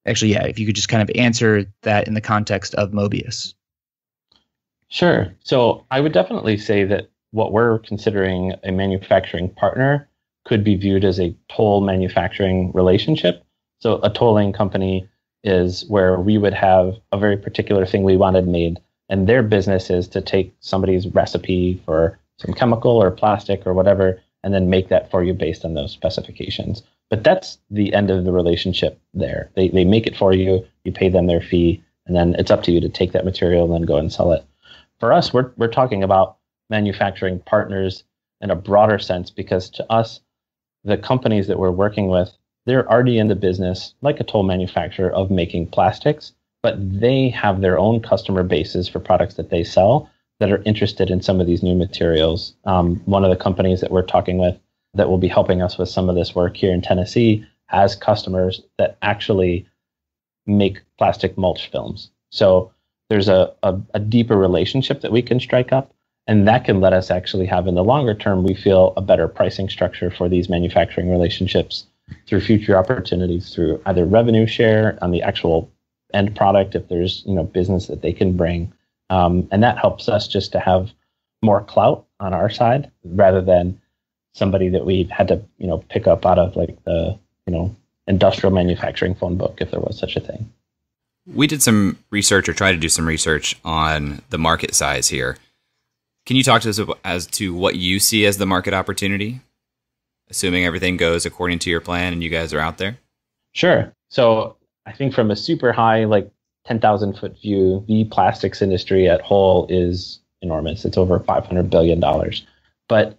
S3: if you could just kind of answer that in the context of Mobius.
S1: Sure. So I would definitely say that what we're considering a manufacturing partner could be viewed as a toll manufacturing relationship. So a tolling company is where we would have a very particular thing we wanted made, and their business is to take somebody's recipe for some chemical or plastic or whatever, and then make that for you based on those specifications. But that's the end of the relationship there. They make it for you, you pay them their fee, and then it's up to you to take that material and then go and sell it. For us, we're talking about manufacturing partners in a broader sense, because to us, the companies that we're working with, they're already in the business, like a toll manufacturer, of making plastics, but they have their own customer bases for products that they sell that are interested in some of these new materials. One of the companies that we're talking with that will be helping us with some of this work here in Tennessee has customers that actually make plastic mulch films. So there's a deeper relationship that we can strike up, and that can let us actually have, in the longer term, we feel, a better pricing structure for these manufacturing relationships through future opportunities, through either revenue share on the actual end product, if there's business that they can bring. And that helps us just to have more clout on our side, rather than somebody that we've had to pick up out of the industrial manufacturing phone book, if there was such a thing.
S4: We did some research, or tried to do some research, on the market size here. Can you talk to us as to what you see as the market opportunity, assuming everything goes according to your plan and you guys are out there?
S1: Sure. So I think from a super high, like 10,000 foot view, the plastics industry at whole is enormous. It's over $500 billion. But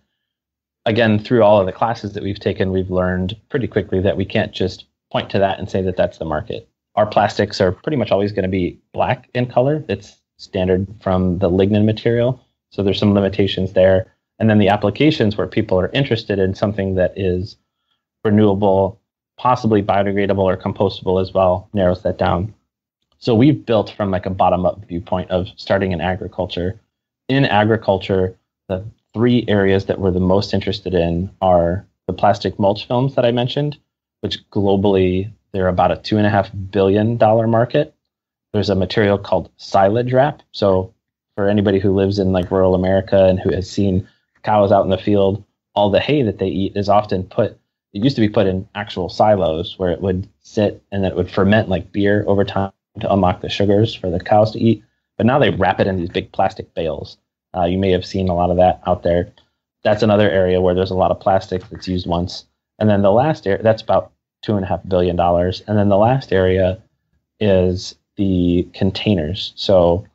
S1: again, through all of the classes that we've taken, we've learned pretty quickly that we can't just point to that and say that that's the market. Our plastics are pretty much always going to be black in color. It's standard from the lignin material. So there's some limitations there. And then the applications where people are interested in something that is renewable, possibly biodegradable or compostable as well, narrows that down. So we've built from like a bottom-up viewpoint of starting in agriculture. In agriculture, the three areas that we're the most interested in are the plastic mulch films that I mentioned, which globally they're about a $2.5 billion market. There's a material called silage wrap. So for anybody who lives in like rural America and who has seen cows out in the field, all the hay that they eat is often it used to be put in actual silos where it would sit and then it would ferment like beer over time to unlock the sugars for the cows to eat. But now they wrap it in these big plastic bales. You may have seen a lot of that out there. That's another area where there's a lot of plastic that's used once. And then the last area, that's about $2.5 billion. And then the last area is the containers. So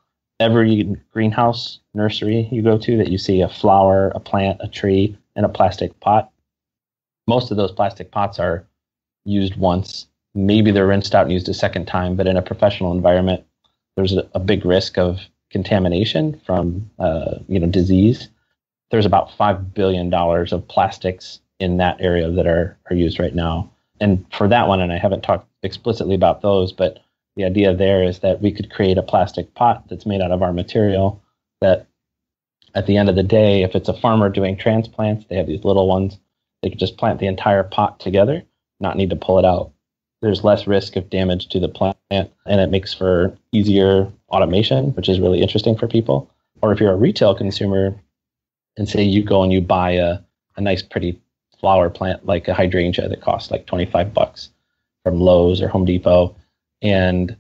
S1: every greenhouse nursery you go to that you see a flower, a plant, a tree, and a plastic pot, most of those plastic pots are used once. Maybe they're rinsed out and used a second time, but in a professional environment, there's a big risk of contamination from disease. There's about $5 billion of plastics in that area that are used right now. And for that one, and I haven't talked explicitly about those, but the idea there is that we could create a plastic pot that's made out of our material that at the end of the day, if it's a farmer doing transplants, they have these little ones, they could just plant the entire pot together, not need to pull it out. There's less risk of damage to the plant, and it makes for easier automation, which is really interesting for people. Or if you're a retail consumer, and say you go and you buy a nice, pretty flower plant like a hydrangea that costs like $25 from Lowe's or Home Depot, and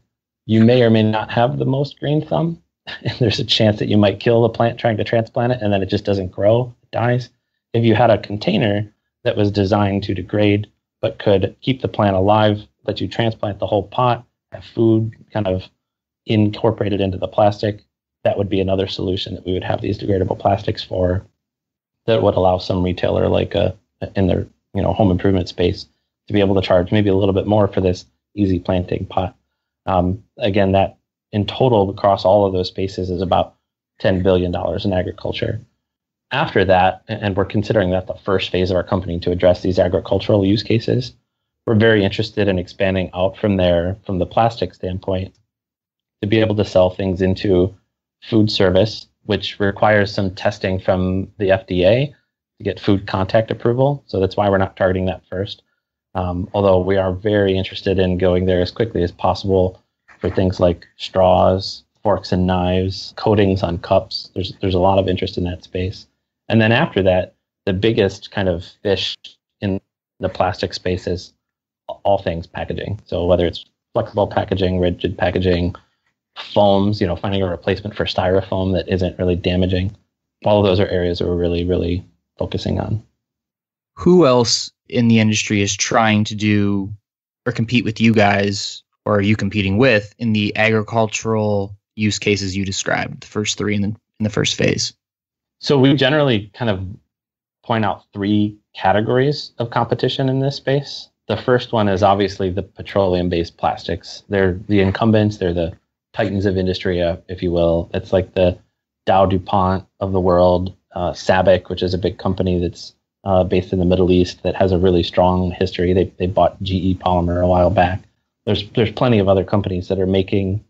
S1: you may or may not have the most green thumb, and there's a chance that you might kill the plant trying to transplant it, and then it just doesn't grow, it dies. If you had a container that was designed to degrade but could keep the plant alive, let you transplant the whole pot, have food kind of incorporated into the plastic, that would be another solution that we would have these degradable plastics for, that would allow some retailer like in their home improvement space to be able to charge maybe a little bit more for this easy planting pot. Again, that in total across all of those spaces is about $10 billion in agriculture. After that, and we're considering that the first phase of our company to address these agricultural use cases, we're very interested in expanding out from there, from the plastic standpoint, to be able to sell things into food service, which requires some testing from the FDA to get food contact approval. So that's why we're not targeting that first. Although we are very interested in going there as quickly as possible for things like straws, forks and knives, coatings on cups. There's a lot of interest in that space. And then after that, the biggest kind of fish in the plastic space is all things packaging. So whether it's flexible packaging, rigid packaging, foams, finding a replacement for styrofoam that isn't really damaging. All of those are areas that we're really, really focusing on.
S3: Who else in the industry is trying to do or compete with you guys, or are you competing with in the agricultural use cases you described, the first three in the first phase?
S1: So we generally kind of point out three categories of competition in this space. The first one is obviously the petroleum-based plastics. They're the incumbents. They're the titans of industry, if you will. It's like the Dow DuPont of the world, SABIC, which is a big company that's based in the Middle East that has a really strong history. They bought GE Polymer a while back. There's plenty of other companies that are making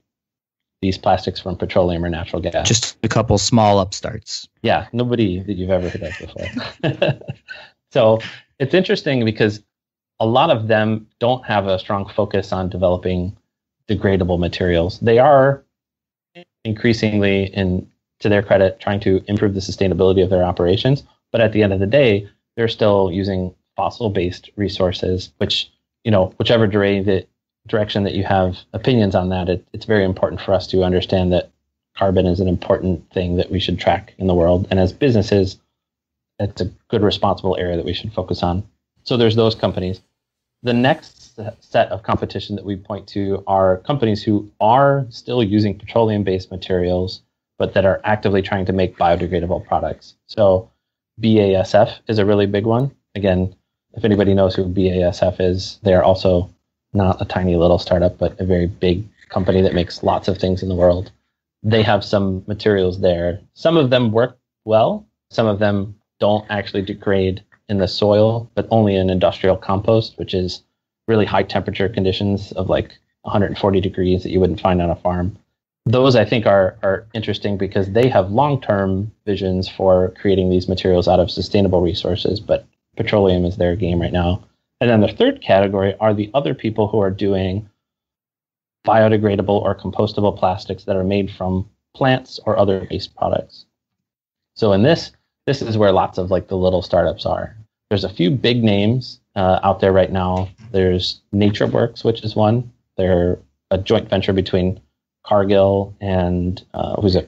S1: these plastics from petroleum or natural gas.
S3: Just a couple small upstarts.
S1: Yeah, nobody that you've ever heard of before. So it's interesting because a lot of them don't have a strong focus on developing degradable materials. They are increasingly, to their credit, trying to improve the sustainability of their operations. But at the end of the day, they're still using fossil-based resources, which, whichever direction that you have opinions on that, it's very important for us to understand that carbon is an important thing that we should track in the world. And as businesses, it's a good, responsible area that we should focus on. So there's those companies. The next set of competition that we point to are companies who are still using petroleum-based materials, but that are actively trying to make biodegradable products. So BASF is a really big one. Again, if anybody knows who BASF is, they're also not a tiny little startup, but a very big company that makes lots of things in the world. They have some materials there. Some of them work well. Some of them don't actually degrade in the soil, but only in industrial compost, which is really high temperature conditions of like 140 degrees that you wouldn't find on a farm. Those, I think, are interesting because they have long-term visions for creating these materials out of sustainable resources, but petroleum is their game right now. And then the third category are the other people who are doing biodegradable or compostable plastics that are made from plants or other waste products. So in this is where lots of like the little startups are. There's a few big names out there right now. There's NatureWorks, which is one. They're a joint venture between Cargill and who's a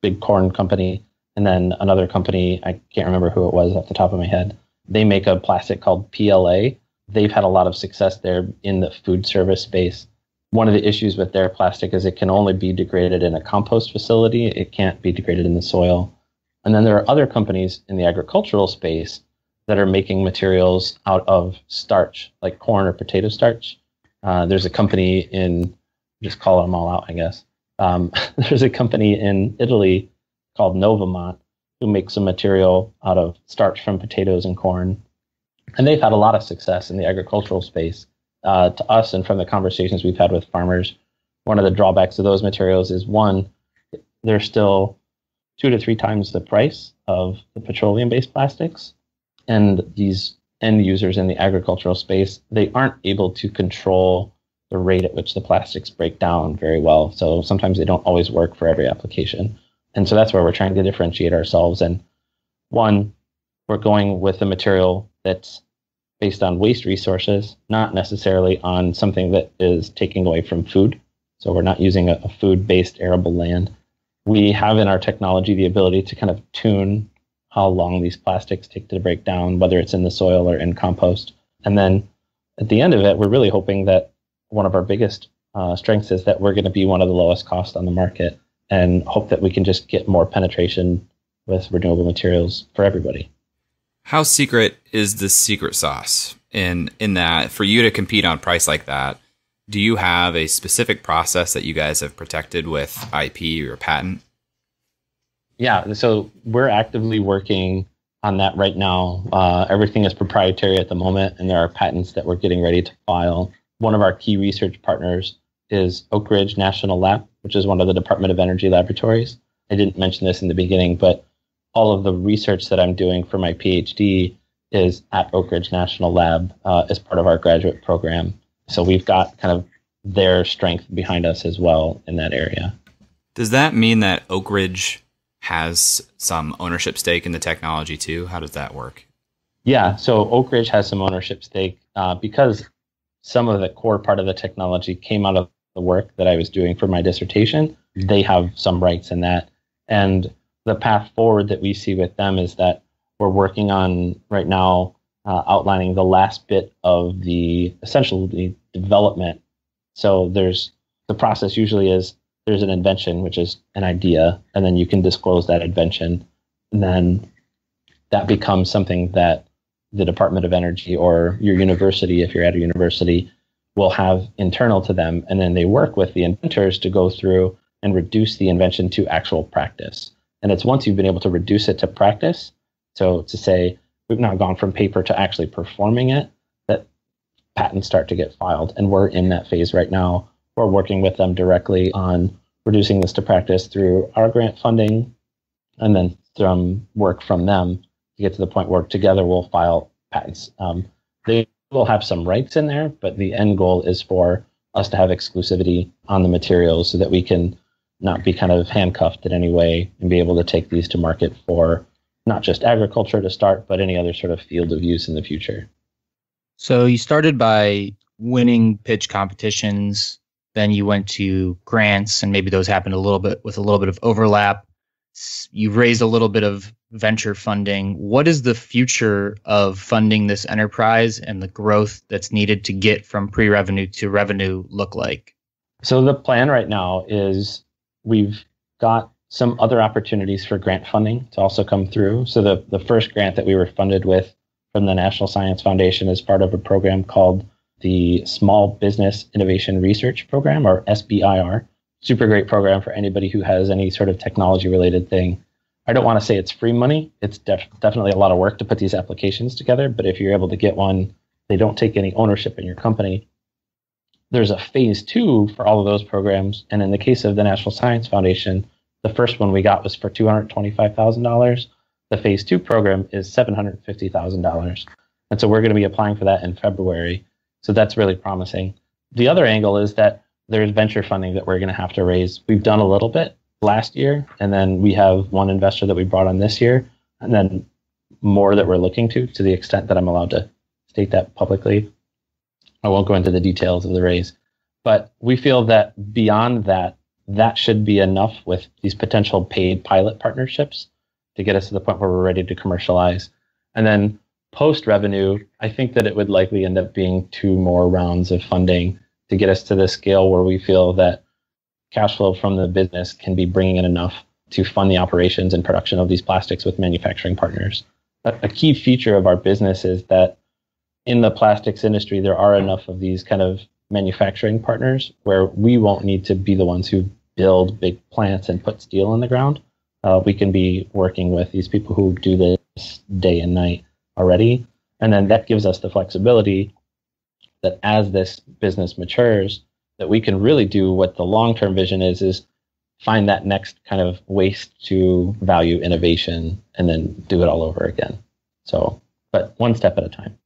S1: big corn company, and then another company, I can't remember who it was off the top of my head. They make a plastic called PLA. They've had a lot of success there in the food service space. One of the issues with their plastic is it can only be degraded in a compost facility. It can't be degraded in the soil. And then there are other companies in the agricultural space that are making materials out of starch, like corn or potato starch. There's a company in, just call them all out, I guess. There's a company in Italy called Novamont who makes some material out of starch from potatoes and corn. And they've had a lot of success in the agricultural space. To us and from the conversations we've had with farmers, one of the drawbacks of those materials is, one, they're still 2 to 3 times the price of the petroleum-based plastics. And these end users in the agricultural space, they aren't able to control the rate at which the plastics break down very well. So sometimes they don't always work for every application. And so that's where we're trying to differentiate ourselves. And one, we're going with a material that's based on waste resources, not necessarily on something that is taking away from food. So we're not using a food-based arable land. We have in our technology the ability to kind of tune how long these plastics take to break down, whether it's in the soil or in compost. And then at the end of it, we're really hoping that one of our biggest strengths is that we're going to be one of the lowest cost on the market, and hope that we can just get more penetration with renewable materials for everybody.
S4: How secret is the secret sauce in that for you to compete on price like that? Do you have a specific process that you guys have protected with IP or patent?
S1: Yeah, so we're actively working on that right now. Everything is proprietary at the moment, and there are patents that we're getting ready to file. One of our key research partners is Oak Ridge National Lab, which is one of the Department of Energy laboratories. I didn't mention this in the beginning, but all of the research that I'm doing for my PhD is at Oak Ridge National Lab as part of our graduate program. So we've got kind of their strength behind us as well in that area.
S4: Does that mean that Oak Ridge has some ownership stake in the technology too? How does that work?
S1: Yeah, so Oak Ridge has some ownership stake because some of the core part of the technology came out of the work that I was doing for my dissertation. They have some rights in that. And the path forward that we see with them is that we're working on right now outlining the last bit of the essentially development. So the process usually is there's an invention, which is an idea, and then you can disclose that invention. And then that becomes something that the Department of Energy or your university, if you're at a university, will have internal to them. And then they work with the inventors to go through and reduce the invention to actual practice. And it's once you've been able to reduce it to practice, so to say, we've now gone from paper to actually performing it, that patents start to get filed. And we're in that phase right now. We're working with them directly on reducing this to practice through our grant funding, and then some work from them to get to the point where together we'll file patents. They will have some rights in there, but the end goal is for us to have exclusivity on the materials so that we can not be kind of handcuffed in any way and be able to take these to market for not just agriculture to start, but any other sort of field of use in the future.
S3: So you started by winning pitch competitions Then you went to grants, and maybe those happened a little bit of overlap. You've raised a little bit of venture funding. What is the future of funding this enterprise and the growth that's needed to get from pre-revenue to revenue look like?
S1: So the plan right now is we've got some other opportunities for grant funding to also come through. So the first grant that we were funded with from the National Science Foundation is part of a program called the Small Business Innovation Research Program, or SBIR. Super great program for anybody who has any sort of technology related thing. I don't want to say it's free money. It's definitely a lot of work to put these applications together, but if you're able to get one, they don't take any ownership in your company. There's a phase 2 for all of those programs, and in the case of the National Science Foundation, the first one we got was for $225,000. The phase 2 program is $750,000. And so we're going to be applying for that in February. So that's really promising. The other angle is that there's venture funding that we're going to have to raise. We've done a little bit last year, and then we have one investor that we brought on this year, and then more that we're looking to the extent that I'm allowed to state that publicly. I won't go into the details of the raise, but we feel that beyond that, that should be enough with these potential paid pilot partnerships to get us to the point where we're ready to commercialize. And then post-revenue, I think that it would likely end up being 2 more rounds of funding to get us to the scale where we feel that cash flow from the business can be bringing in enough to fund the operations and production of these plastics with manufacturing partners. A key feature of our business is that in the plastics industry, there are enough of these kind of manufacturing partners where we won't need to be the ones who build big plants and put steel in the ground. We can be working with these people who do this day and night already. And then that gives us the flexibility that as this business matures, that we can really do what the long-term vision is find that next kind of waste to value innovation and then do it all over again. So, but one step at a time.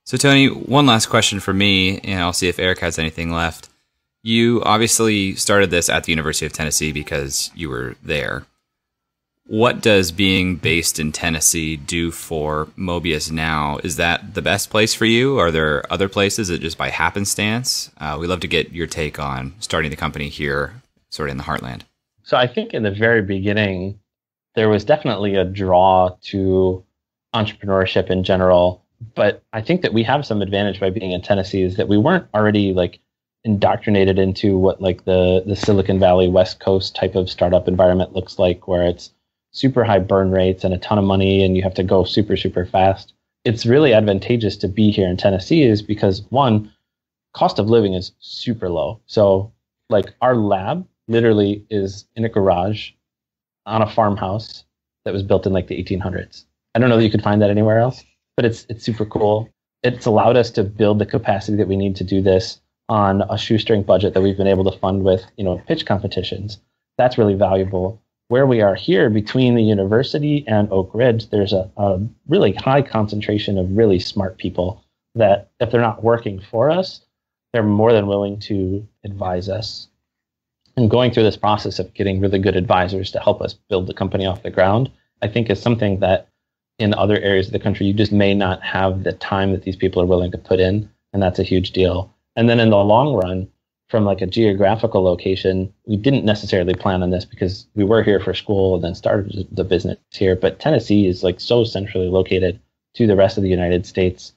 S4: So Tony, one last question for me, and I'll see if Eric has anything left. You obviously started this at the University of Tennessee because you were there. What does being based in Tennessee do for Mobius now? Is that the best place for you? Are there other places that just by happenstance? We'd love to get your take on starting the company here, sort of in the heartland.
S1: So I think in the very beginning, there was definitely a draw to entrepreneurship in general. But I think that we have some advantage by being in Tennessee is that we weren't already like indoctrinated into what like the Silicon Valley West Coast type of startup environment looks like, where it's super high burn rates and a ton of money and you have to go super, super fast. It's really advantageous to be here in Tennessee is because, one, cost of living is super low. So like our lab literally is in a garage on a farmhouse that was built in like the 1800s. I don't know that you could find that anywhere else, but it's super cool. It's allowed us to build the capacity that we need to do this on a shoestring budget that we've been able to fund with, pitch competitions. That's really valuable. Where we are here between the university and Oak Ridge, there's a really high concentration of really smart people that if they're not working for us, they're more than willing to advise us. And going through this process of getting really good advisors to help us build the company off the ground, I think is something that in other areas of the country, you just may not have the time that these people are willing to put in. And that's a huge deal. And then in the long run, from like a geographical location, we didn't necessarily plan on this because we were here for school and then started the business here. But Tennessee is like so centrally located to the rest of the United States.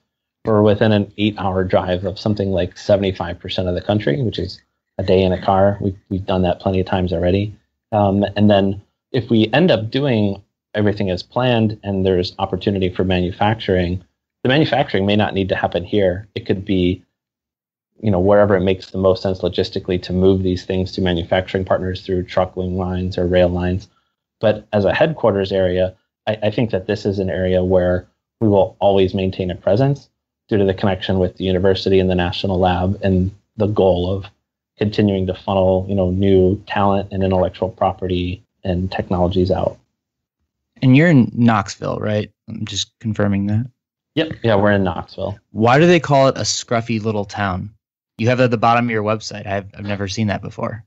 S1: We're within an 8-hour drive of something like 75% of the country, which is a day in a car. We've done that plenty of times already. And then if we end up doing everything as planned and there's opportunity for manufacturing, the manufacturing may not need to happen here. It could be wherever it makes the most sense logistically to move these things to manufacturing partners through trucking lines or rail lines. But as a headquarters area, I think that this is an area where we will always maintain a presence due to the connection with the university and the national lab and the goal of continuing to funnel, new talent and intellectual property and technologies out.
S3: And you're in Knoxville, right? I'm just confirming that.
S1: Yep. Yeah, we're in Knoxville.
S3: Why do they call it a scruffy little town? You have it at the bottom of your website. I've never seen that before.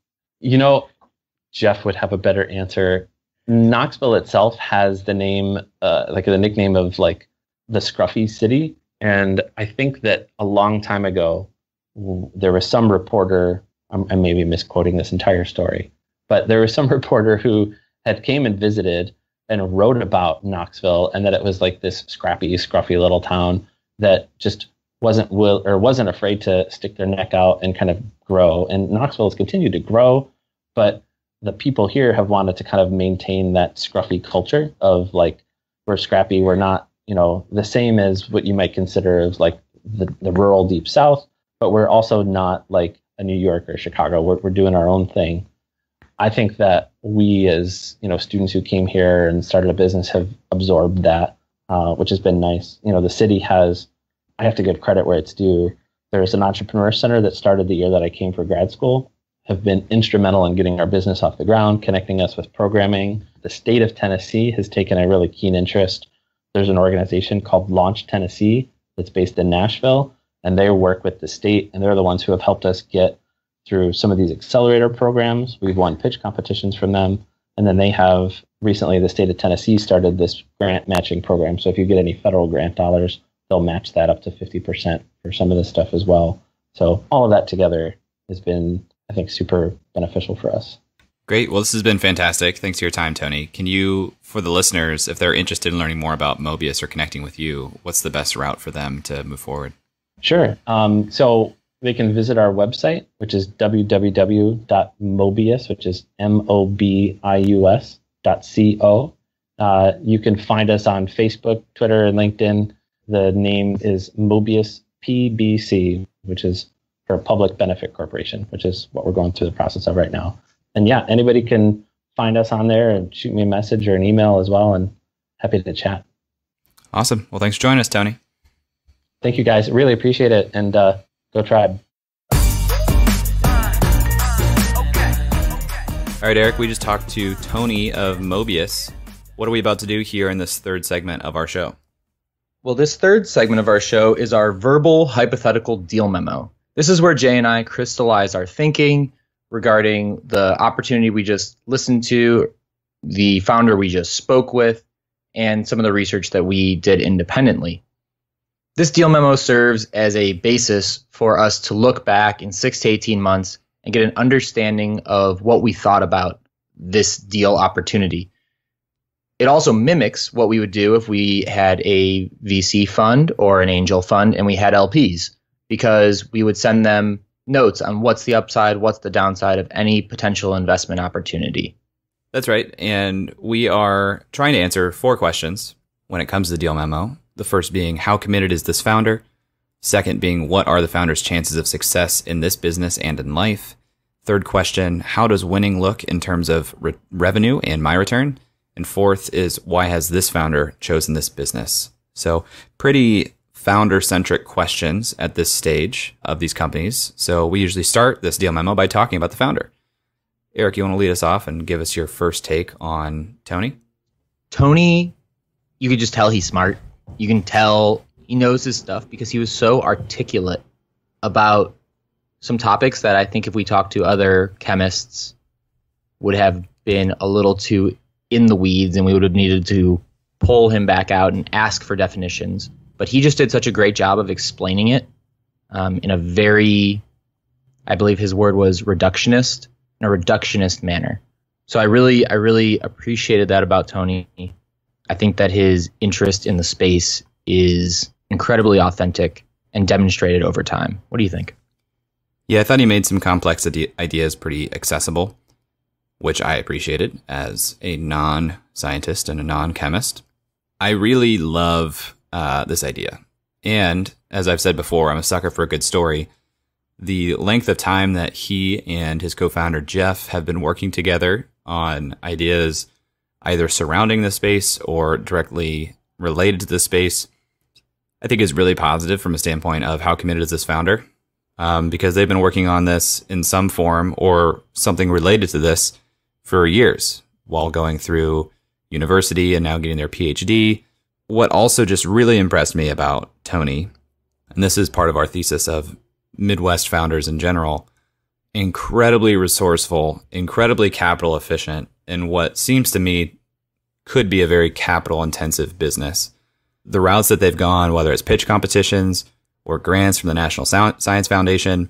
S1: Jeff would have a better answer. Knoxville itself has the name, the nickname of like the scruffy city. And I think that a long time ago, there was some reporter I may be misquoting this entire story, but there was some reporter who had came and visited and wrote about Knoxville, and that it was like this scrappy, scruffy little town that just wasn't afraid to stick their neck out and kind of grow. And Knoxville has continued to grow, but the people here have wanted to kind of maintain that scruffy culture of like, we're scrappy, we're not, the same as what you might consider as like the rural deep South, but we're also not like a New York or Chicago. We're doing our own thing. I think that we as, students who came here and started a business have absorbed that, which has been nice. The city has, I have to give credit where it's due. There's an entrepreneur center that started the year that I came for grad school, have been instrumental in getting our business off the ground, connecting us with programming. The state of Tennessee has taken a really keen interest. There's an organization called Launch Tennessee that's based in Nashville, and they work with the state, and they're the ones who have helped us get through some of these accelerator programs. We've won pitch competitions from them. And then they have recently, the state of Tennessee started this grant matching program. So if you get any federal grant dollars, they'll match that up to 50% for some of this stuff as well. So all of that together has been, I think, super beneficial for us.
S4: Great. Well, this has been fantastic. Thanks for your time, Tony. Can you, for the listeners, if they're interested in learning more about Mobius or connecting with you, what's the best route for them to move forward?
S1: Sure. So they can visit our website, which is www.mobius, which is mobius.co. You can find us on Facebook, Twitter, and LinkedIn. The name is Mobius PBC, which is for Public Benefit Corporation, which is what we're going through the process of right now. And yeah, anybody can find us on there and shoot me a message or an email as well, and happy to chat.
S4: Awesome. Well, thanks for joining us, Tony.
S1: Thank you, guys. Really appreciate it. And go Tribe.
S4: All right, Eric, we just talked to Tony of Mobius. What are we about to do here in this third segment of our show?
S3: Well, this third segment of our show is our verbal hypothetical deal memo. This is where Jay and I crystallize our thinking regarding the opportunity we just listened to, the founder we just spoke with, and some of the research that we did independently. This deal memo serves as a basis for us to look back in 6 to 18 months and get an understanding of what we thought about this deal opportunity. It also mimics what we would do if we had a VC fund or an angel fund and we had LPs, because we would send them notes on what's the upside, what's the downside of any potential investment opportunity.
S4: That's right. And we are trying to answer 4 questions when it comes to the deal memo. The first being, how committed is this founder? Second being, what are the founder's chances of success in this business and in life? Third question, how does winning look in terms of revenue and my return? And fourth is, why has this founder chosen this business? So pretty founder-centric questions at this stage of these companies. So we usually start this deal memo by talking about the founder. Eric, you want to lead us off and give us your first take on Tony?
S3: Tony, you could just tell he's smart. You can tell he knows his stuff because he was so articulate about some topics that I think if we talked to other chemists would have been a little too in the weeds, and we would have needed to pull him back out and ask for definitions. But he just did such a great job of explaining it in a very, I believe his word was reductionist, in a reductionist manner. So I really appreciated that about Tony. I think that his interest in the space is incredibly authentic and demonstrated over time. What do you think?
S4: Yeah, I thought he made some complex ideas pretty accessible, which I appreciated as a non-scientist and a non-chemist. I really love this idea. And as I've said before, I'm a sucker for a good story. The length of time that he and his co-founder Jeff have been working together on ideas either surrounding the space or directly related to the space, I think is really positive from a standpoint of how committed is this founder, because they've been working on this in some form or something related to this for years while going through university and now getting their PhD. What also just really impressed me about Tony, and this is part of our thesis of Midwest founders in general, incredibly resourceful, incredibly capital efficient in what seems to me could be a very capital intensive business. The routes that they've gone, whether it's pitch competitions or grants from the National Science Foundation,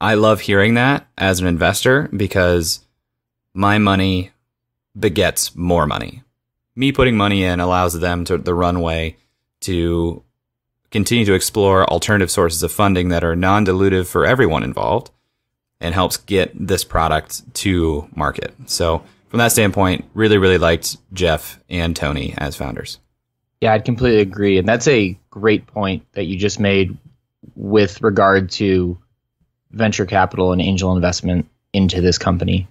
S4: I love hearing that as an investor because my money begets more money. Me putting money in allows them the runway to continue to explore alternative sources of funding that are non-dilutive for everyone involved and helps get this product to market. So from that standpoint, really, really liked Jeff and Tony as founders.
S3: Yeah, I'd completely agree. And that's a great point that you just made with regard to venture capital and angel investment into this company.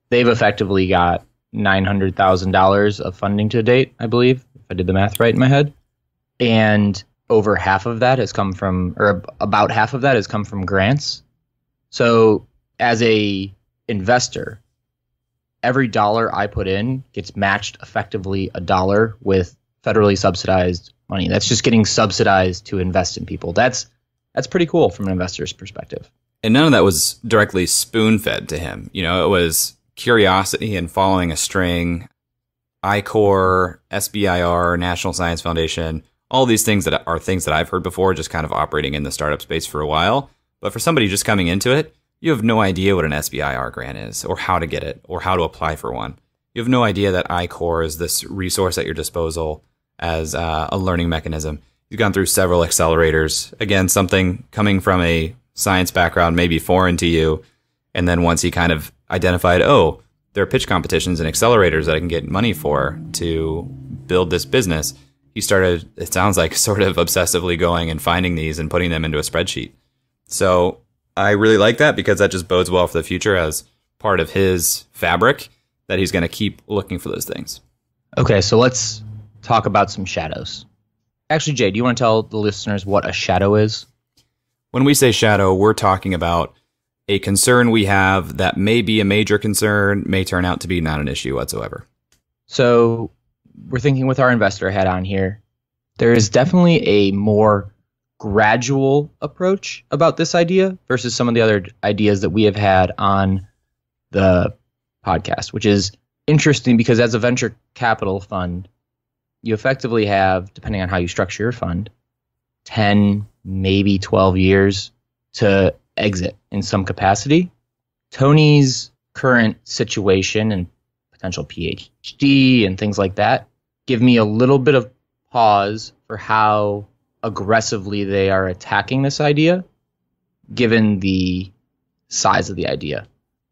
S3: They've effectively got $900,000 of funding to date, I believe, if I did the math right in my head. And over half of that has come from, or about half of that has come from grants. So as a investor, every dollar I put in gets matched effectively a dollar with federally subsidized money. That's just getting subsidized to invest in people. That's pretty cool from an investor's perspective.
S4: And none of that was directly spoon-fed to him. You know, it was curiosity and following a string, I-Corps, SBIR, National Science Foundation, all these things that are things that I've heard before, just kind of operating in the startup space for a while. But for somebody just coming into it, you have no idea what an SBIR grant is or how to get it or how to apply for one. You have no idea that I-Corps is this resource at your disposal as a learning mechanism. You've gone through several accelerators. Again, something coming from a science background may be foreign to you. And then once he kind of identified, oh, there are pitch competitions and accelerators that I can get money for to build this business, he started, it sounds like, sort of obsessively going and finding these and putting them into a spreadsheet. So I really like that because that just bodes well for the future as part of his fabric that he's going to keep looking for those things.
S3: Okay, so let's talk about some shadows. Actually, Jay, do you want to tell the listeners what a shadow is?
S4: When we say shadow, we're talking about a concern we have that may be a major concern, may turn out to be not an issue whatsoever.
S3: So we're thinking with our investor hat on here, there is definitely a more gradual approach about this idea versus some of the other ideas that we have had on the podcast, which is interesting because as a venture capital fund, you effectively have, depending on how you structure your fund, 10, maybe 12 years to exit in some capacity. Tony's current situation and potential PhD and things like that give me a little bit of pause for how aggressively they are attacking this idea, given the size of the idea.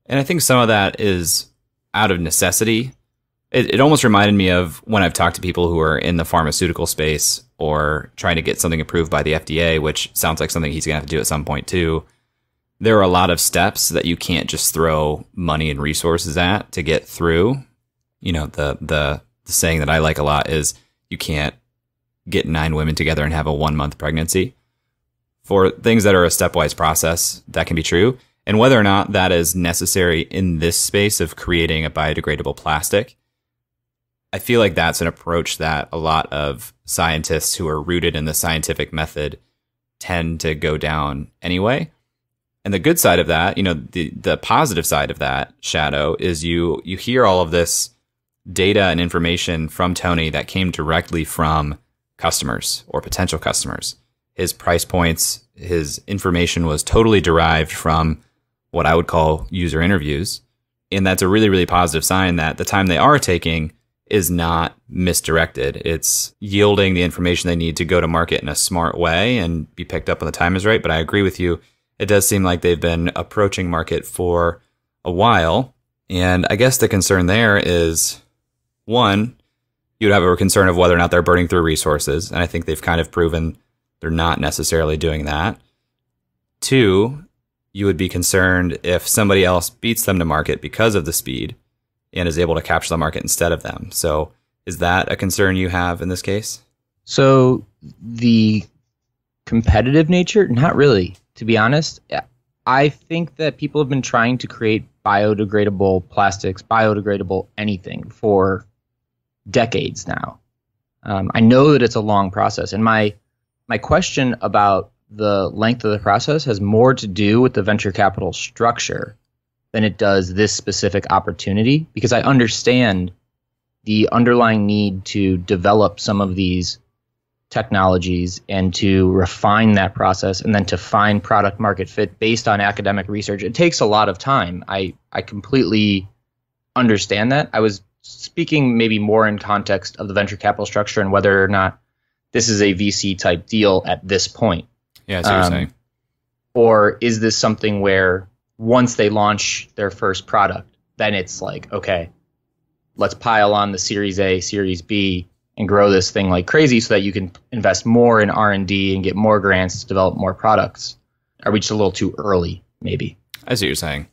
S4: And I think some of that is out of necessity. It almost reminded me of when I've talked to people who are in the pharmaceutical space or trying to get something approved by the FDA, which sounds like something he's going to have to do at some point too. There are a lot of steps that you can't just throw money and resources at to get through. You know, the saying that I like a lot is you can't get 9 women together and have a 1-month pregnancy. For things that are a stepwise process, that can be true. And whether or not that is necessary in this space of creating a biodegradable plastic, I feel like that's an approach that a lot of scientists who are rooted in the scientific method tend to go down anyway. And the good side of that, you know, the positive side of that shadow is you hear all of this data and information from Tony that came directly from customers or potential customers. His price points, his information was totally derived from what I would call user interviews. And that's a really, really positive sign that the time they are taking is not misdirected. It's yielding the information they need to go to market in a smart way and be picked up when the time is right. But I agree with you. It does seem like they've been approaching market for a while. And I guess the concern there is, one, you'd have a concern of whether or not they're burning through resources. And I think they've kind of proven they're not necessarily doing that. Two, you would be concerned if somebody else beats them to market because of the speed and is able to capture the market instead of them. So is that a concern you have in this case?
S3: So the competitive nature, not really, to be honest. I think that people have been trying to create biodegradable plastics, biodegradable anything for decades now. I know that it's a long process. And my question about the length of the process has more to do with the venture capital structure than it does this specific opportunity, because I understand the underlying need to develop some of these technologies and to refine that process and then to find product market fit based on academic research. It takes a lot of time. I completely understand that. I was speaking maybe more in context of the venture capital structure and whether or not this is a VC type deal at this point.
S4: Yeah, that's what you're saying.
S3: Or is this something where once they launch their first product, then it's like, okay, let's pile on the Series A, Series B, and grow this thing like crazy so that you can invest more in R&D and get more grants to develop more products? Are we just a little too early, maybe? I
S4: see what you're saying.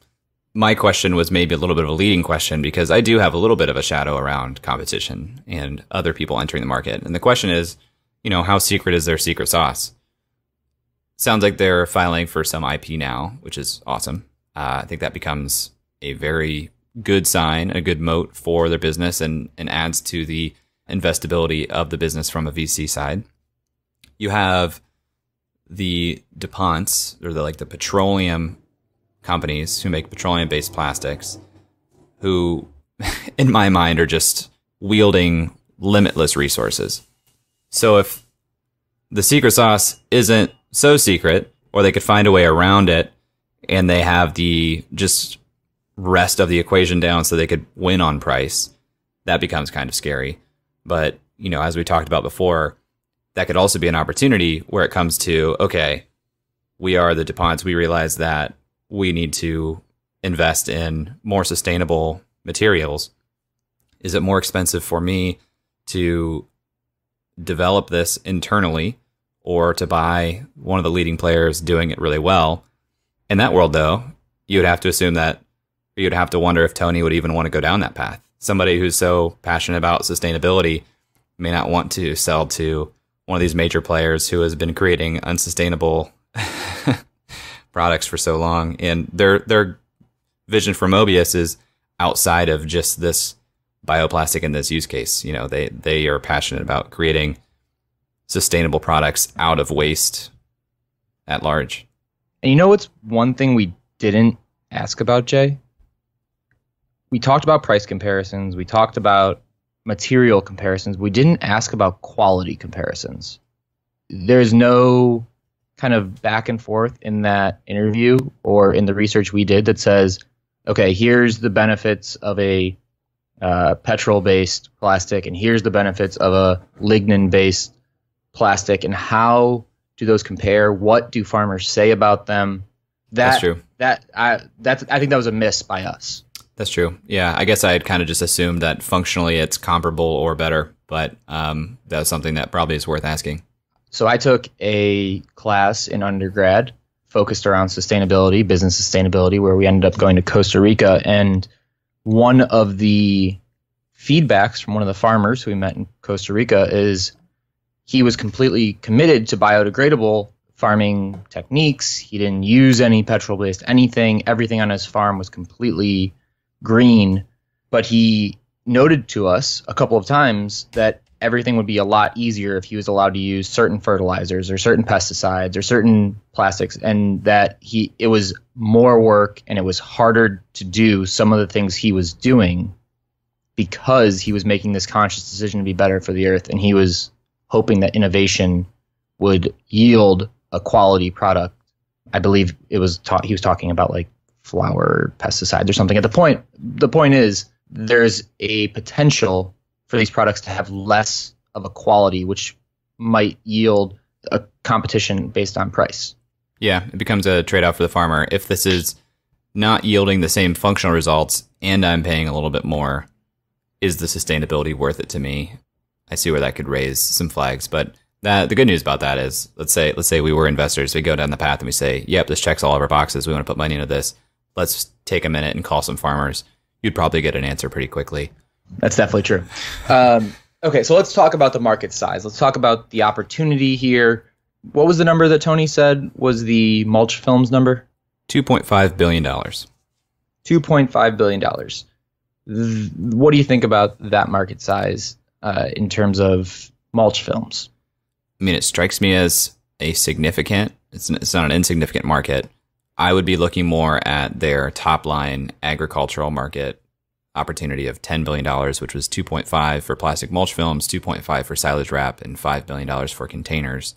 S4: My question was maybe a little bit of a leading question because I do have a little bit of a shadow around competition and other people entering the market. And the question is, how secret is their secret sauce? Sounds like they're filing for some IP now, which is awesome. I think that becomes a very good sign, a good moat for their business and adds to the investability of the business from a VC side. You have the DuPonts, or the petroleum companies who make petroleum-based plastics, who, in my mind, are just wielding limitless resources. So if the secret sauce isn't so secret, or they could find a way around it, and they have the just rest of the equation down so they could win on price, that becomes kind of scary. But, as we talked about before, that could also be an opportunity where it comes to, okay, we are the DuPonts. We realize that we need to invest in more sustainable materials. Is it more expensive for me to develop this internally or to buy one of the leading players doing it really well? In that world, though, you would have to assume that you'd have to wonder if Tony would even want to go down that path. Somebody who's so passionate about sustainability may not want to sell to one of these major players who has been creating unsustainable products for so long. And their vision for Mobius is outside of just this bioplastic in this use case. They are passionate about creating sustainable products out of waste at large.
S3: And what's one thing we didn't ask about, Jay? We talked about price comparisons. We talked about material comparisons. We didn't ask about quality comparisons. There's no kind of back and forth in that interview or in the research we did that says, okay, here's the benefits of a petrol-based plastic, and here's the benefits of a lignin-based plastic, and how do those compare? What do farmers say about them?
S4: That's true.
S3: I think that was a miss by us.
S4: That's true. Yeah, I guess I had kind of just assumed that functionally it's comparable or better, but that's something that probably is worth asking.
S3: So I took a class in undergrad focused around sustainability, business sustainability, where we ended up going to Costa Rica. And one of the feedbacks from one of the farmers who we met in Costa Rica is he was completely committed to biodegradable farming techniques. He didn't use any petrol-based anything. Everything on his farm was completely green. But he noted to us a couple of times that everything would be a lot easier if he was allowed to use certain fertilizers or certain pesticides or certain plastics, and that it was more work and it was harder to do some of the things he was doing because he was making this conscious decision to be better for the earth, and he was hoping that innovation would yield a quality product. I believe he was talking about like flower pesticides or something. The point is there's a potential for these products to have less of a quality, which might yield a competition based on price.
S4: Yeah, it becomes a trade-off for the farmer. If this is not yielding the same functional results and I'm paying a little bit more, is the sustainability worth it to me? I see where that could raise some flags. But the good news about that is, let's say we were investors. We go down the path and we say, yep, this checks all of our boxes. We want to put money into this. Let's take a minute and call some farmers. You'd probably get an answer pretty quickly.
S3: That's definitely true. Okay, so let's talk about the market size. Let's talk about the opportunity here. What was the number that Tony said was the mulch films number?
S4: $2.5 billion.
S3: $2.5 billion. What do you think about that market size in terms of mulch films?
S4: I mean, it strikes me as a significant, it's not an insignificant market. I would be looking more at their top line agricultural market opportunity of $10 billion, which was 2.5 for plastic mulch films, 2.5 for silage wrap, and $5 billion for containers.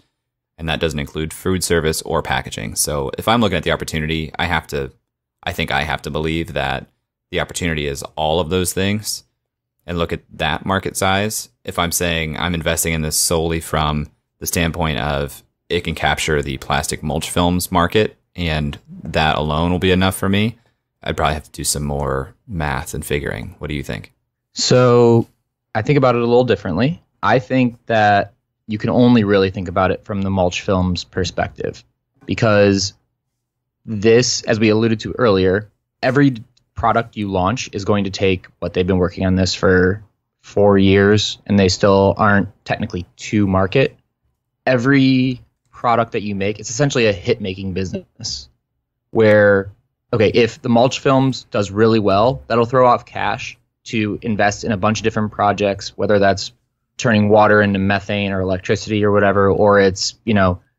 S4: And that doesn't include food service or packaging. So if I'm looking at the opportunity, I think I have to believe that the opportunity is all of those things and look at that market size. If I'm saying I'm investing in this solely from the standpoint of it can capture the plastic mulch films market and that alone will be enough for me, I'd probably have to do some more math and figuring. What do you think?
S3: So I think about it a little differently. I think that you can only really think about it from the mulch films perspective, because this, as we alluded to earlier, every product you launch is going to take what they've been working on this for 4 years, and they still aren't technically to market. Every product that you make, it's essentially a hit-making business where, okay, if the mulch films does really well, that'll throw off cash to invest in a bunch of different projects, whether that's turning water into methane or electricity or whatever, or it's,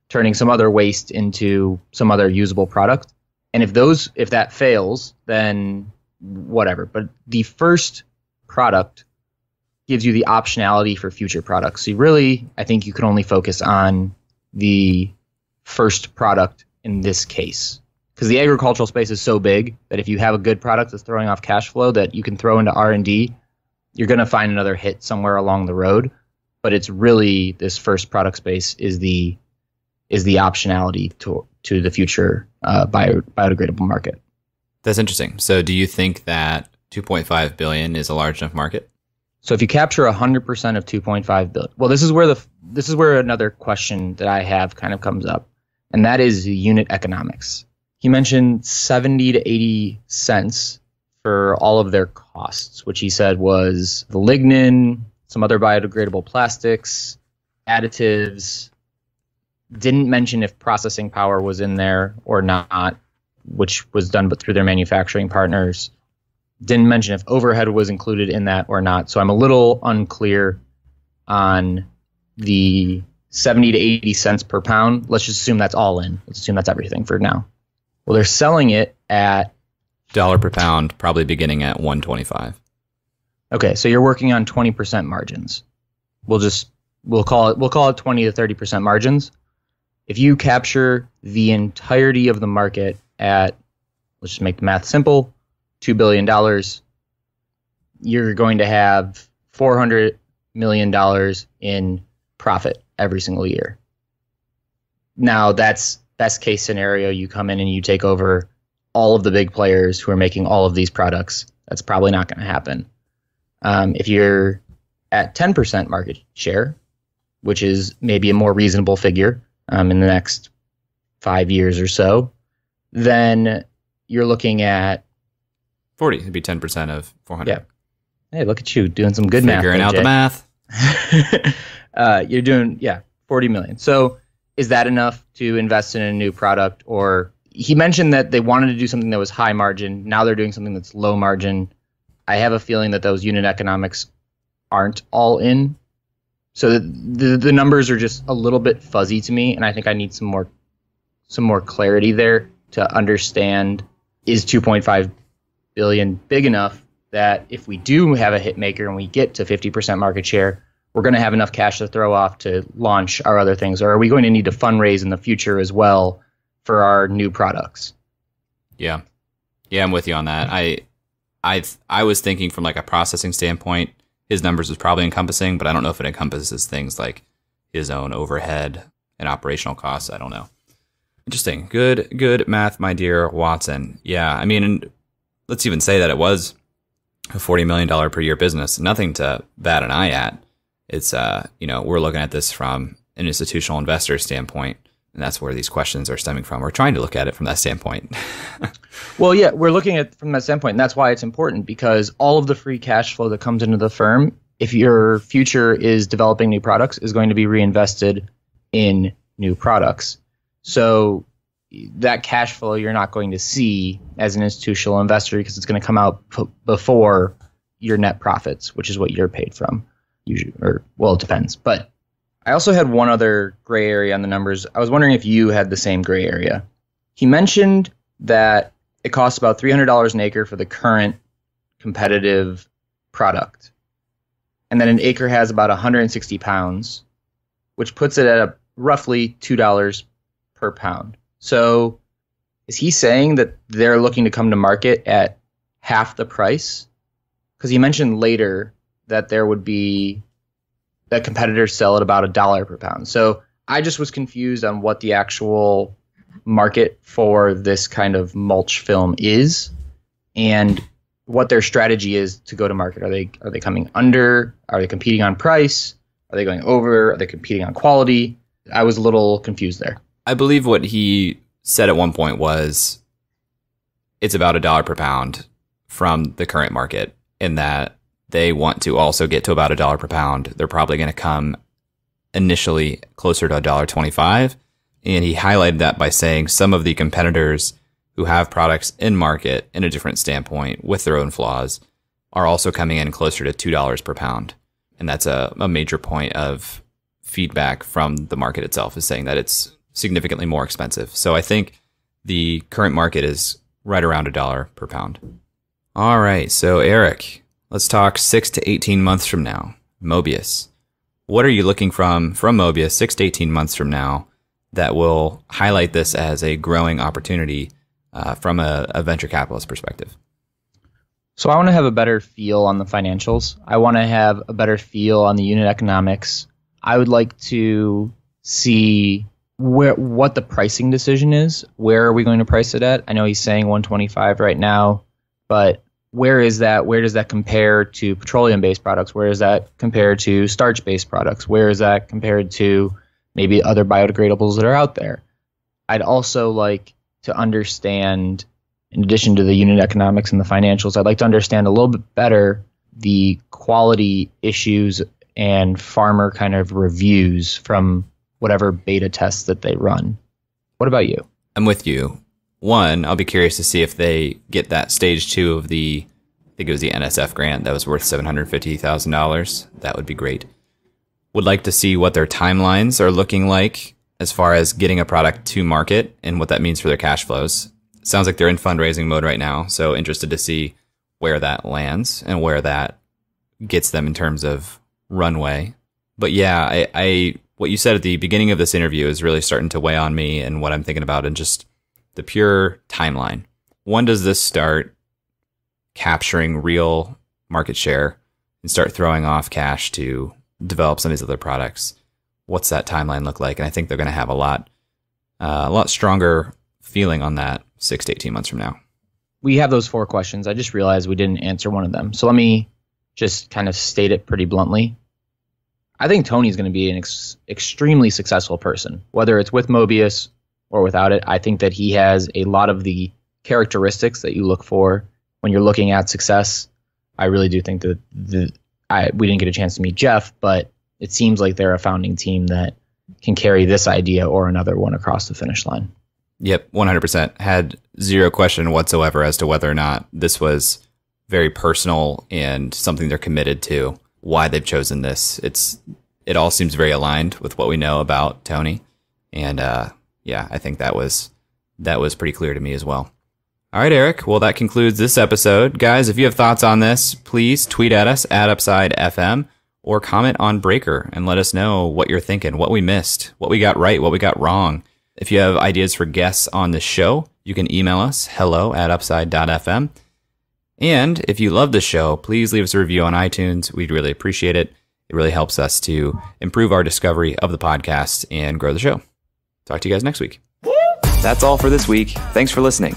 S3: turning some other waste into some other usable product. And if that fails, then whatever. But the first product gives you the optionality for future products. So I think you can only focus on the first product in this case, because the agricultural space is so big that if you have a good product that's throwing off cash flow that you can throw into R&D, you're going to find another hit somewhere along the road. But it's really this first product space is the optionality to the future biodegradable market.
S4: That's interesting. So do you think that 2.5 billion is a large enough market?
S3: So if you capture 100% of 2.5 billion, well, this is where another question that I have kind of comes up, and that is unit economics. He mentioned 70 to 80 cents for all of their costs, which he said was the lignin, some other biodegradable plastics, additives. Didn't mention if processing power was in there or not, which was done but through their manufacturing partners. Didn't mention if overhead was included in that or not. So I'm a little unclear on the 70 to 80 cents per pound. Let's just assume that's all in. Let's assume that's everything for now. Well, they're selling it at
S4: $1 per pound, probably beginning at 125.
S3: Okay, so you're working on 20% margins. We'll call it 20 to 30% margins. If you capture the entirety of the market at, let's just make the math simple, $2 billion, you're going to have $400 million in profit every single year. Now, that's best case scenario. You come in and you take over all of the big players who are making all of these products. That's probably not going to happen. If you're at 10% market share, which is maybe a more reasonable figure in the next 5 years or so, then you're looking at
S4: 40. It'd be 10% of 400.
S3: Yeah. Hey, look at you doing some good math.
S4: Figuring out the math.
S3: You're doing, 40 million. So is that enough to invest in a new product? Or he mentioned that they wanted to do something that was high margin. Now they're doing something that's low margin. I have a feeling that those unit economics aren't all in. So the numbers are just a little bit fuzzy to me, and I think I need some more clarity there to understand, is 2.5 billion big enough that if we do have a hit maker and we get to 50% market share, we're going to have enough cash to throw off to launch our other things? Or are we going to need to fundraise in the future as well for our new products?
S4: Yeah, I'm with you on that. I was thinking from like a processing standpoint, his numbers was probably encompassing, but I don't know if it encompasses things like his own overhead and operational costs. I don't know. Interesting. Good math, my dear Watson. Yeah, I mean, let's even say that it was a $40 million per year business. Nothing to bat an eye at. It's, we're looking at this from an institutional investor standpoint, and that's where these questions are stemming from. We're trying to look at it from that standpoint.
S3: Well, yeah, we're looking at it from that standpoint, and that's why it's important, because all of the free cash flow that comes into the firm, if your future is developing new products, is going to be reinvested in new products. So that cash flow you're not going to see as an institutional investor, because it's going to come out before your net profits, which is what you're paid from. Usually, it depends. But I also had one other gray area on the numbers. I was wondering if you had the same gray area. He mentioned that it costs about $300 an acre for the current competitive product. And then an acre has about 160 pounds, which puts it at roughly $2 per pound. So is he saying that they're looking to come to market at half the price? Because he mentioned later that there would be that competitors sell at about $1 per pound. So I just was confused on what the actual market for this kind of mulch film is and what their strategy is to go to market. Are they coming under? Are they competing on price? Are they going over? Are they competing on quality? I was a little confused there.
S4: I believe what he said at one point was it's about $1 per pound from the current market, in that they want to also get to about $1 per pound. They're probably going to come initially closer to $1.25. And he highlighted that by saying some of the competitors who have products in market in a different standpoint with their own flaws are also coming in closer to $2 per pound. And that's a major point of feedback from the market itself, is saying that it's significantly more expensive. So I think the current market is right around $1 per pound. All right, so Eric, let's talk 6 to 18 months from now. Mobius. What are you looking from Mobius 6 to 18 months from now that will highlight this as a growing opportunity from a venture capitalist perspective?
S3: So I want to have a better feel on the financials. I want to have a better feel on the unit economics. I would like to see what the pricing decision is. Where are we going to price it at? I know he's saying 125 right now, but where is that? Where does that compare to petroleum-based products? Where does that compare to starch-based products? Where is that compared to maybe other biodegradables that are out there? I'd also like to understand, in addition to the unit economics and the financials, I'd like to understand a little bit better the quality issues and farmer kind of reviews from whatever beta tests that they run. What about you?
S4: I'm with you. One, I'll be curious to see if they get that stage 2 of the, I think it was the NSF grant that was worth $750,000. That would be great. Would like to see what their timelines are looking like as far as getting a product to market and what that means for their cash flows. Sounds like they're in fundraising mode right now, so interested to see where that lands and where that gets them in terms of runway. But yeah, I what you said at the beginning of this interview is really starting to weigh on me and what I'm thinking about, and just the pure timeline. When does this start capturing real market share and start throwing off cash to develop some of these other products? What's that timeline look like? And I think they're going to have a lot stronger feeling on that 6 to 18 months from now.
S3: We have those 4 questions. I just realized we didn't answer one of them. So let me just kind of state it pretty bluntly. I think Tony's going to be an extremely successful person, whether it's with Mobius or without it. I think that he has a lot of the characteristics that you look for when you're looking at success. I really do think that we didn't get a chance to meet Jeff, but it seems like they're a founding team that can carry this idea or another one across the finish line.
S4: Yep, 100%. Had zero question whatsoever as to whether or not this was very personal and something they're committed to, why they've chosen this. It all seems very aligned with what we know about Tony. And yeah, I think that was pretty clear to me as well. All right, Eric. Well, that concludes this episode. Guys, if you have thoughts on this, please tweet at us at UpsideFM or comment on Breaker and let us know what you're thinking, what we missed, what we got right, what we got wrong. If you have ideas for guests on this show, you can email us hello@upside.fm. And if you love the show, please leave us a review on iTunes. We'd really appreciate it. It really helps us to improve our discovery of the podcast and grow the show. Talk to you guys next week. That's all for this week. Thanks for listening.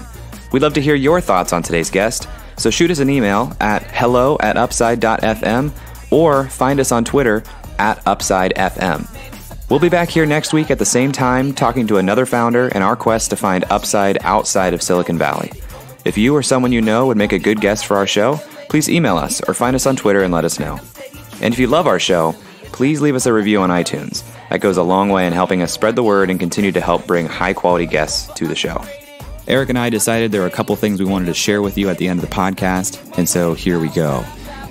S4: We'd love to hear your thoughts on today's guest, so shoot us an email at hello@upside.fm or find us on Twitter @UpsideFM. We'll be back here next week at the same time talking to another founder in our quest to find upside outside of Silicon Valley. If you or someone you know would make a good guest for our show, please email us or find us on Twitter and let us know. And if you love our show, please leave us a review on iTunes. That goes a long way in helping us spread the word and continue to help bring high-quality guests to the show. Eric and I decided there were a couple things we wanted to share with you at the end of the podcast, and so here we go.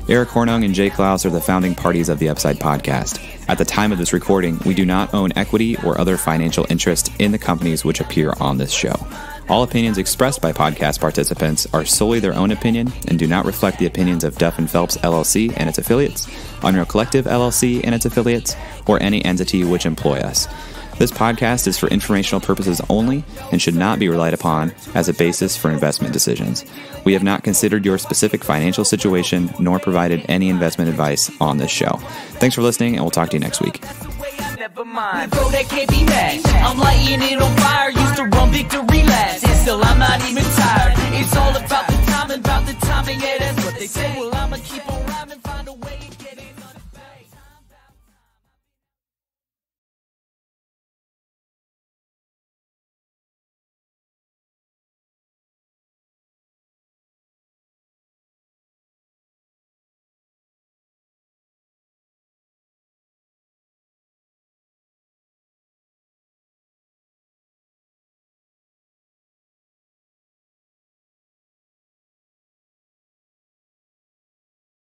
S4: Eric Hornung and Jay Klaus are the founding parties of the Upside Podcast. At the time of this recording, we do not own equity or other financial interest in the companies which appear on this show.
S2: All opinions expressed by podcast participants are solely their own opinion and do not reflect the opinions of Duff & Phelps LLC and its affiliates, Unreal Collective LLC and its affiliates, or any entity which employ us. This podcast is for informational purposes only and should not be relied upon as a basis for investment decisions. We have not considered your specific financial situation nor provided any investment advice on this show. Thanks for listening, and we'll talk to you next week.
S5: Never mind, bro, that can't be matched. I'm lighting it on fire, used to run victory laps, and still I'm not even tired. It's all about the timing, yeah, that's what they say. Well, I'ma keep on rhyming, find a way.